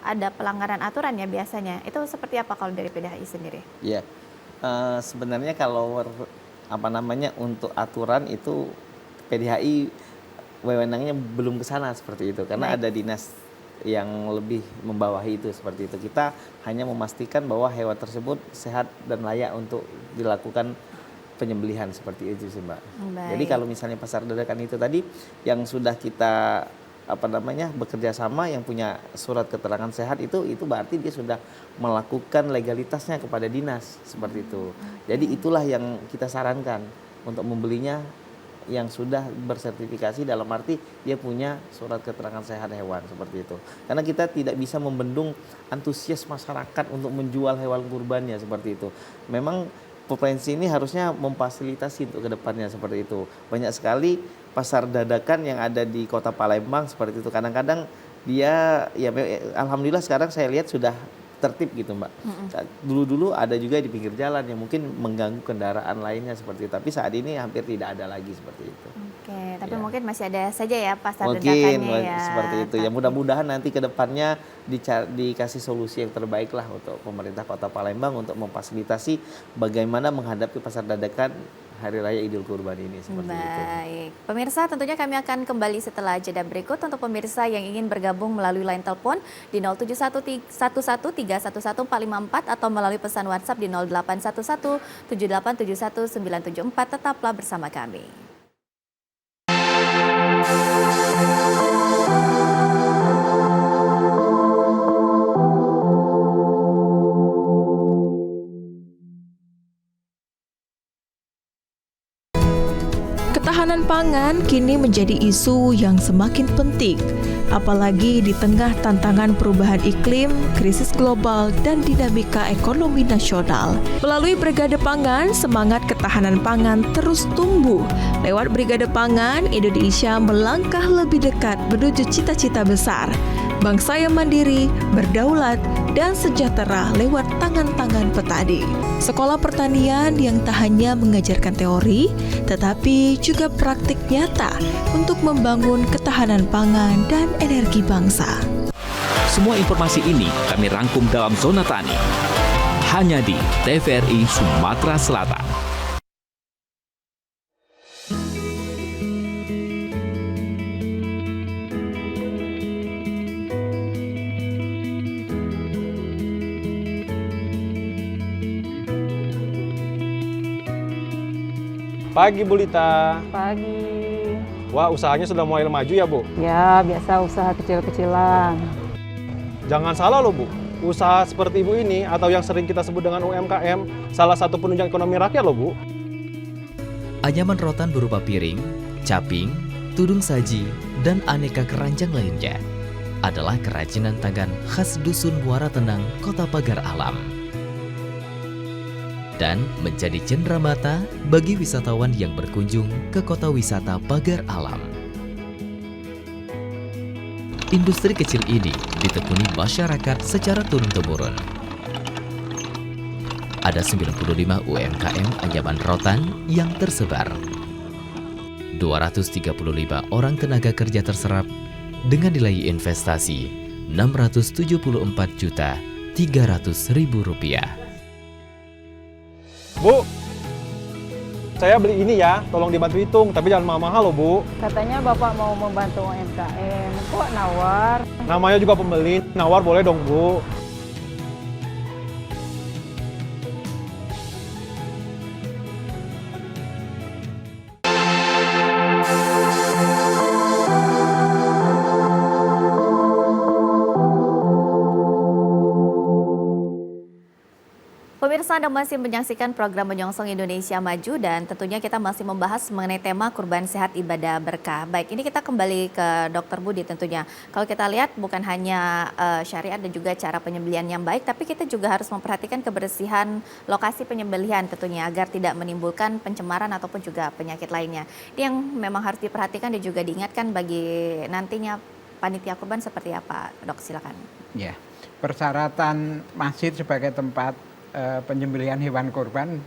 ada pelanggaran aturan ya biasanya. Itu seperti apa kalau dari PDHI sendiri? Iya. Sebenarnya kalau untuk aturan itu PDHI wewenangnya belum ke sana seperti itu karena ada dinas yang lebih membawahi itu seperti itu. Kita hanya memastikan bahwa hewan tersebut sehat dan layak untuk dilakukan penyembelihan seperti itu sih, Mbak. Jadi kalau misalnya pasar dadakan itu tadi yang sudah kita bekerja sama yang punya surat keterangan sehat itu berarti dia sudah melakukan legalitasnya kepada dinas seperti itu. Jadi itulah yang kita sarankan untuk membelinya yang sudah bersertifikasi dalam arti dia punya surat keterangan sehat hewan seperti itu. Karena kita tidak bisa membendung antusias masyarakat untuk menjual hewan kurbannya seperti itu. Memang provinsi ini harusnya memfasilitasi untuk kedepannya seperti itu. Banyak sekali pasar dadakan yang ada di Kota Palembang seperti itu. Kadang-kadang dia alhamdulillah sekarang saya lihat sudah tertib gitu, Mbak. Dulu-dulu ada juga di pinggir jalan yang mungkin mengganggu kendaraan lainnya seperti itu. Tapi saat ini hampir tidak ada lagi seperti itu. Tapi mungkin masih ada saja ya pasar dadakannya ya. Seperti itu. Ya mudah-mudahan nanti ke depannya dikasih solusi yang terbaik lah untuk pemerintah Kota Palembang untuk memfasilitasi bagaimana menghadapi pasar dadakan Hari Raya Idul Kurban ini seperti itu. Baik, pemirsa tentunya kami akan kembali setelah jeda berikut. Untuk pemirsa yang ingin bergabung melalui line telepon di 0711311454 atau melalui pesan WhatsApp di 08117871974. Tetaplah bersama kami. Ketahanan pangan kini menjadi isu yang semakin penting, apalagi di tengah tantangan perubahan iklim, krisis global, dan dinamika ekonomi nasional. Melalui Brigade Pangan, semangat ketahanan pangan terus tumbuh. Lewat Brigade Pangan, Indonesia melangkah lebih dekat menuju cita-cita besar. Bangsa yang mandiri, berdaulat, dan sejahtera lewat tangan-tangan petani. Sekolah pertanian yang tak hanya mengajarkan teori, tetapi juga praktik nyata untuk membangun ketahanan pangan dan energi bangsa. Semua informasi ini kami rangkum dalam Zona Tani. Hanya di TVRI Sumatera Selatan. Pagi Bu Lita. Pagi. Wah, usahanya sudah mulai maju ya Bu? Ya, biasa usaha kecil-kecilan. Jangan salah loh Bu, Usaha seperti Ibu ini atau yang sering kita sebut dengan UMKM, salah satu penunjang ekonomi rakyat loh Bu. Anyaman rotan berupa piring, caping, tudung saji, dan aneka keranjang lainnya adalah kerajinan tangan khas Dusun Muara Tenang, Kota Pagar Alam. Dan menjadi cenderamata bagi wisatawan yang berkunjung ke kota wisata Pagar Alam. Industri kecil ini ditekuni masyarakat secara turun-temurun. Ada 95 UMKM anyaman rotan yang tersebar. 235 orang tenaga kerja terserap dengan nilai investasi Rp674.300.000. Bu, saya beli ini ya, tolong dibantu hitung, tapi jangan mahal-mahal loh Bu. Katanya Bapak mau membantu UMKM, kok nawar? Namanya juga pembeli, nawar boleh dong Bu. Pemirsa, Anda masih menyaksikan program Menyongsong Indonesia Maju dan tentunya kita masih membahas mengenai tema kurban sehat ibadah berkah. Baik, ini kita kembali ke Dr. Budi tentunya. Kalau kita lihat bukan hanya syariat dan juga cara penyembelihan yang baik, tapi kita juga harus memperhatikan kebersihan lokasi penyembelihan tentunya agar tidak menimbulkan pencemaran ataupun juga penyakit lainnya. Ini yang memang harus diperhatikan dan juga diingatkan bagi nantinya panitia kurban seperti apa, Dok? Silakan. Ya, persyaratan masjid sebagai tempat penyembelihan hewan kurban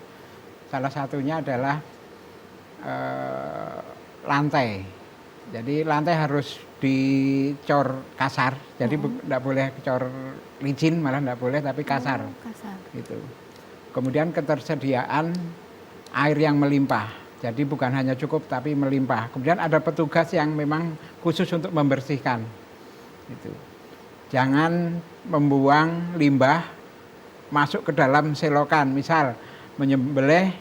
salah satunya adalah lantai. Jadi lantai harus dicor kasar. Jadi tidak boleh cor licin, malah tidak boleh, tapi kasar. Kasar. Gitu. Kemudian ketersediaan air yang melimpah. Jadi bukan hanya cukup tapi melimpah. Kemudian ada petugas yang memang khusus untuk membersihkan. Gitu. Jangan membuang limbah masuk ke dalam selokan, misal menyembelih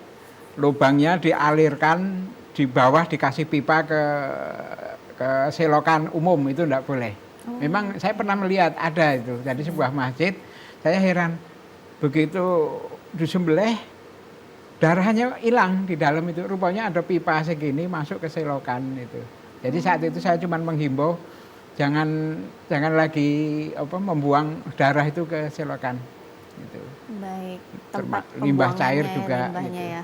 lubangnya dialirkan di bawah dikasih pipa ke selokan umum, itu tidak boleh. Memang saya pernah melihat ada itu, jadi sebuah masjid, saya heran begitu disembelih darahnya hilang di dalam itu, rupanya ada pipa segini masuk ke selokan itu. Jadi saat itu saya cuma menghimbau jangan lagi membuang darah itu ke selokan. Gitu. Baik, tempat limbah cair juga. Limbahnya gitu. ya.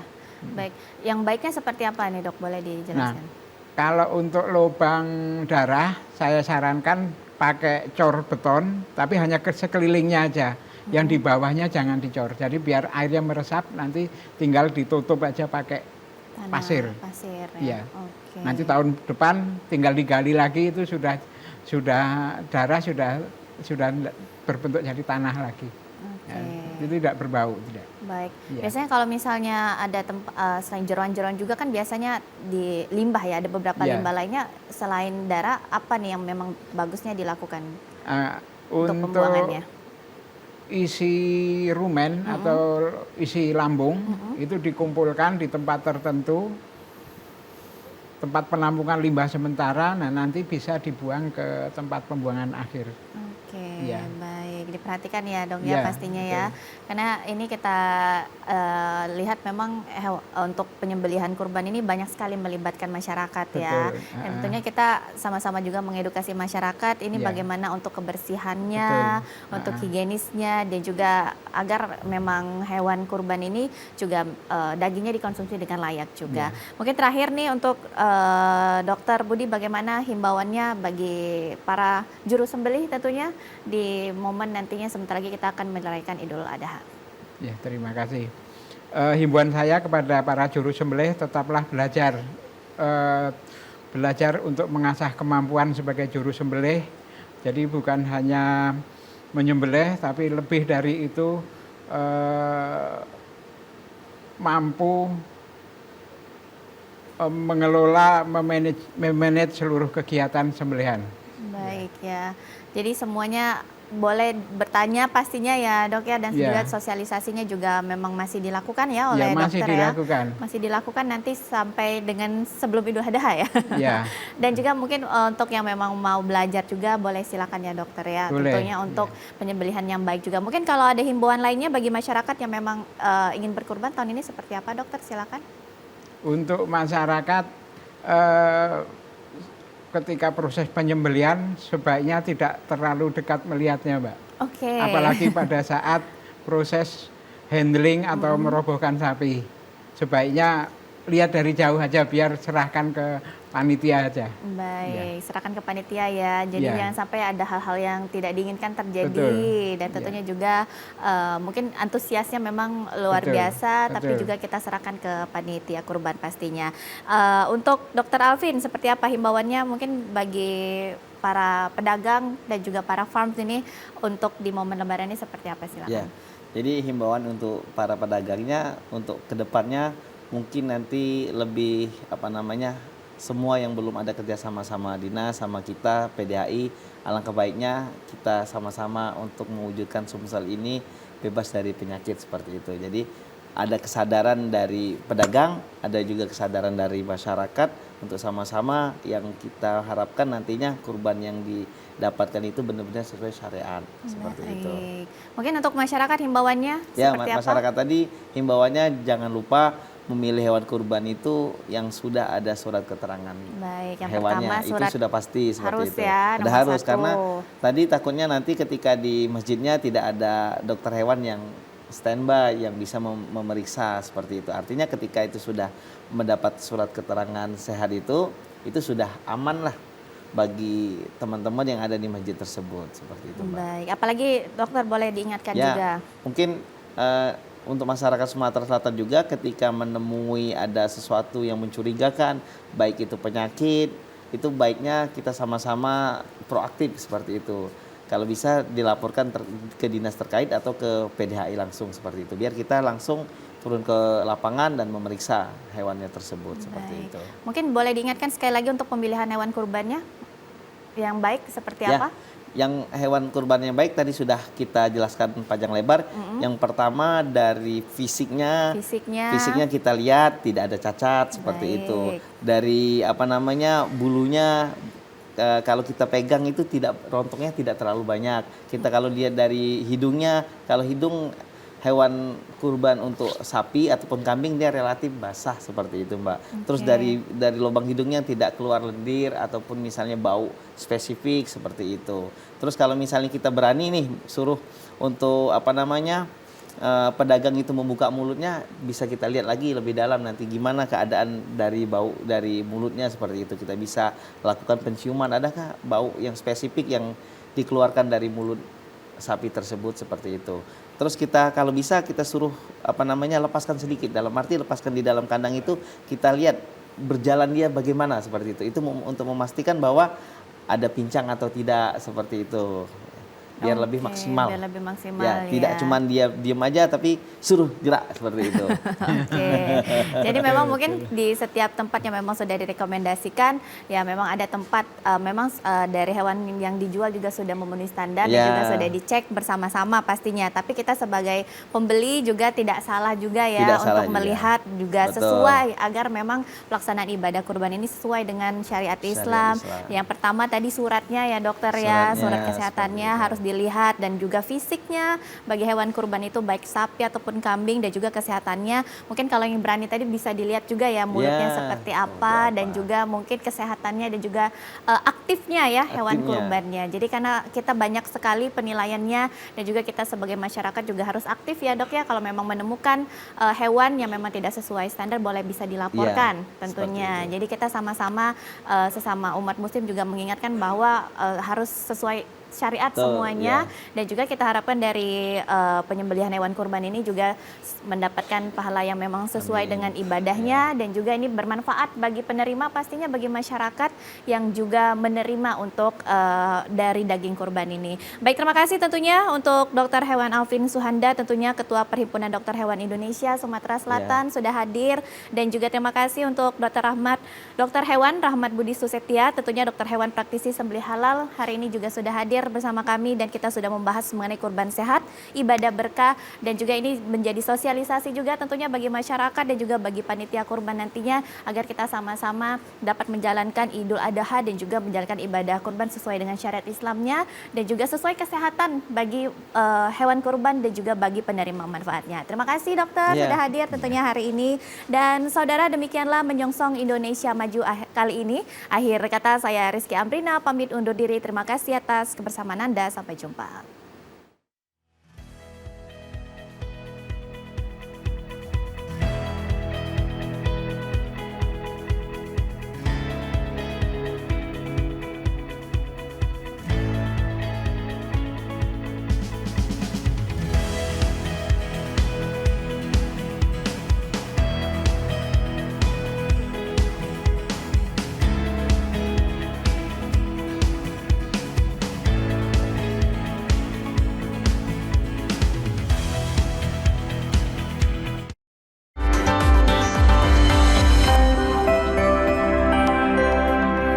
Baik, yang baiknya seperti apa nih Dok? Boleh dijelaskan? Nah, kalau untuk lubang darah, saya sarankan pakai cor beton, tapi hanya ke sekelilingnya aja. Yang di bawahnya jangan dicor. Jadi biar airnya meresap, nanti tinggal ditutup aja pakai pasir. Pasir Ya. ya. Okay. Nanti tahun depan tinggal digali lagi, itu sudah darah sudah berbentuk jadi tanah lagi. Ya, itu tidak berbau, tidak. Baik. Ya. Biasanya kalau misalnya ada selain jeroan-jeroan juga kan biasanya di limbah ya, ada beberapa limbah lainnya selain darah, apa nih yang memang bagusnya dilakukan untuk pembuangannya? Isi rumen atau isi lambung itu dikumpulkan di tempat tertentu, tempat penampungan limbah sementara, nah nanti bisa dibuang ke tempat pembuangan akhir. Oke, ya. Baik, diperhatikan ya dong ya pastinya betul. Ya. Karena ini kita lihat memang untuk penyembelihan kurban ini banyak sekali melibatkan masyarakat betul. Ya. Dan tentunya kita sama-sama juga mengedukasi masyarakat ini bagaimana untuk kebersihannya, betul. Untuk higienisnya dan juga agar memang hewan kurban ini juga dagingnya dikonsumsi dengan layak juga. Mungkin terakhir nih untuk Dokter Budi, bagaimana himbauannya bagi para juru sembelih tentunya di momen nantinya sebentar lagi kita akan merayakan Idul Adha. Ya, terima kasih. Himbauan saya kepada para juru sembelih, tetaplah belajar untuk mengasah kemampuan sebagai juru sembelih. Jadi bukan hanya menyembelih, tapi lebih dari itu mampu mengelola, memanage seluruh kegiatan sembelihan. Baik. Baik ya. Jadi semuanya boleh bertanya pastinya ya dok ya, dan juga sosialisasinya juga memang masih dilakukan ya oleh masih dokter dilakukan. ya. Masih dilakukan nanti sampai dengan sebelum Idul Adha ya. Ya. Dan juga mungkin untuk yang memang mau belajar juga boleh silakan ya dokter ya. Boleh. Tentunya untuk penyembelihan yang baik juga. Mungkin kalau ada himbauan lainnya bagi masyarakat yang memang ingin berkurban tahun ini seperti apa dokter, silakan. Untuk masyarakat ketika proses penyembelihan sebaiknya tidak terlalu dekat melihatnya, Mbak. Oke. Apalagi pada saat proses handling atau merobohkan sapi. Sebaiknya lihat dari jauh aja, biar serahkan ke panitia aja. Baik, serahkan ke panitia ya. Jadi jangan sampai ada hal-hal yang tidak diinginkan terjadi. Dan tentunya juga mungkin antusiasnya memang luar biasa, tapi juga kita serahkan ke panitia kurban pastinya. Untuk Dr. Alvin, seperti apa himbauannya mungkin bagi para pedagang dan juga para farms ini untuk di momen Lebaran ini seperti apa, silakan? Ya, jadi himbauan untuk para pedagangnya untuk kedepannya mungkin nanti lebih semua yang belum ada kerjasama sama dinas, sama kita, PDAI, alangkah baiknya kita sama-sama untuk mewujudkan Sumsel ini bebas dari penyakit seperti itu. Jadi ada kesadaran dari pedagang, ada juga kesadaran dari masyarakat untuk sama-sama yang kita harapkan nantinya kurban yang didapatkan itu benar-benar sesuai syariat seperti itu. Mungkin untuk masyarakat himbauannya ya, seperti masyarakat tadi himbauannya jangan lupa memilih hewan kurban itu yang sudah ada surat keterangan yang hewannya, pertama, surat itu sudah pasti seperti harus itu. Ya, sudah harus karena tadi takutnya nanti ketika di masjidnya tidak ada dokter hewan yang standby yang bisa memeriksa seperti itu. Artinya ketika itu sudah mendapat surat keterangan sehat itu sudah aman lah bagi teman-teman yang ada di masjid tersebut seperti itu, Mbak. Baik, apalagi dokter boleh diingatkan juga. Mungkin untuk masyarakat Sumatera Selatan juga ketika menemui ada sesuatu yang mencurigakan, baik itu penyakit, itu baiknya kita sama-sama proaktif seperti itu. Kalau bisa dilaporkan ke dinas terkait atau ke PDHI langsung seperti itu. Biar kita langsung turun ke lapangan dan memeriksa hewannya tersebut seperti itu. Mungkin boleh diingatkan sekali lagi untuk pemilihan hewan kurbannya yang baik seperti apa? Yang hewan kurban yang baik tadi sudah kita jelaskan panjang lebar. Yang pertama dari fisiknya kita lihat tidak ada cacat seperti itu. Dari bulunya kalau kita pegang itu rontoknya tidak terlalu banyak. Kita kalau lihat dari hidungnya, kalau hidung hewan kurban untuk sapi ataupun kambing dia relatif basah seperti itu, Mbak. Terus dari lubang hidungnya tidak keluar lendir ataupun misalnya bau spesifik seperti itu. Terus kalau misalnya kita berani nih suruh untuk pedagang itu membuka mulutnya, bisa kita lihat lagi lebih dalam nanti gimana keadaan dari bau dari mulutnya seperti itu. Kita bisa lakukan penciuman, adakah bau yang spesifik yang dikeluarkan dari mulut sapi tersebut seperti itu. Terus kita kalau bisa kita suruh lepaskan sedikit, dalam arti lepaskan di dalam kandang itu kita lihat berjalan dia bagaimana seperti itu. Itu untuk memastikan bahwa ada pincang atau tidak seperti itu. Biar lebih maksimal. Biar lebih maksimal ya. Tidak cuma dia diem aja tapi suruh gerak seperti itu. Jadi memang mungkin di setiap tempat yang memang sudah direkomendasikan, ya memang ada tempat dari hewan yang dijual juga sudah memenuhi standar dan juga sudah dicek bersama-sama pastinya. Tapi kita sebagai pembeli juga tidak salah juga ya untuk melihat juga sesuai agar memang pelaksanaan ibadah kurban ini sesuai dengan syariat Islam. Yang pertama tadi suratnya ya dokter surat kesehatannya harus dilihat dan juga fisiknya bagi hewan kurban itu baik sapi ataupun kambing dan juga kesehatannya. Mungkin kalau yang berani tadi bisa dilihat juga ya mulutnya seperti apa dan juga mungkin kesehatannya dan juga aktifnya ya hewan kurbannya. Jadi karena kita banyak sekali penilaiannya dan juga kita sebagai masyarakat juga harus aktif ya dok ya, kalau memang menemukan hewan yang memang tidak sesuai standar boleh bisa dilaporkan tentunya. Jadi kita sama-sama sesama umat muslim juga mengingatkan bahwa harus sesuai syariat semuanya, dan juga kita harapkan dari penyembelihan hewan kurban ini juga mendapatkan pahala yang memang sesuai dengan ibadahnya, dan juga ini bermanfaat bagi penerima, pastinya bagi masyarakat yang juga menerima untuk dari daging kurban ini. Baik, terima kasih tentunya untuk Dr. Hewan Alvin Suhanda, tentunya Ketua Perhimpunan Dokter Hewan Indonesia Sumatera Selatan sudah hadir, dan juga terima kasih untuk Dr. Hewan Rahmat Budi Susetia, tentunya dokter hewan praktisi sembelih halal, hari ini juga sudah hadir bersama kami dan kita sudah membahas mengenai kurban sehat, ibadah berkah, dan juga ini menjadi sosialisasi juga tentunya bagi masyarakat dan juga bagi panitia kurban nantinya agar kita sama-sama dapat menjalankan Idul Adha dan juga menjalankan ibadah kurban sesuai dengan syariat Islamnya dan juga sesuai kesehatan bagi hewan kurban dan juga bagi penerima manfaatnya. Terima kasih dokter sudah hadir tentunya hari ini, dan saudara, demikianlah Menyongsong Indonesia Maju kali ini. Akhir kata saya Rizky Amrina pamit undur diri. Terima kasih atas kebersamaan Anda. Sampai jumpa.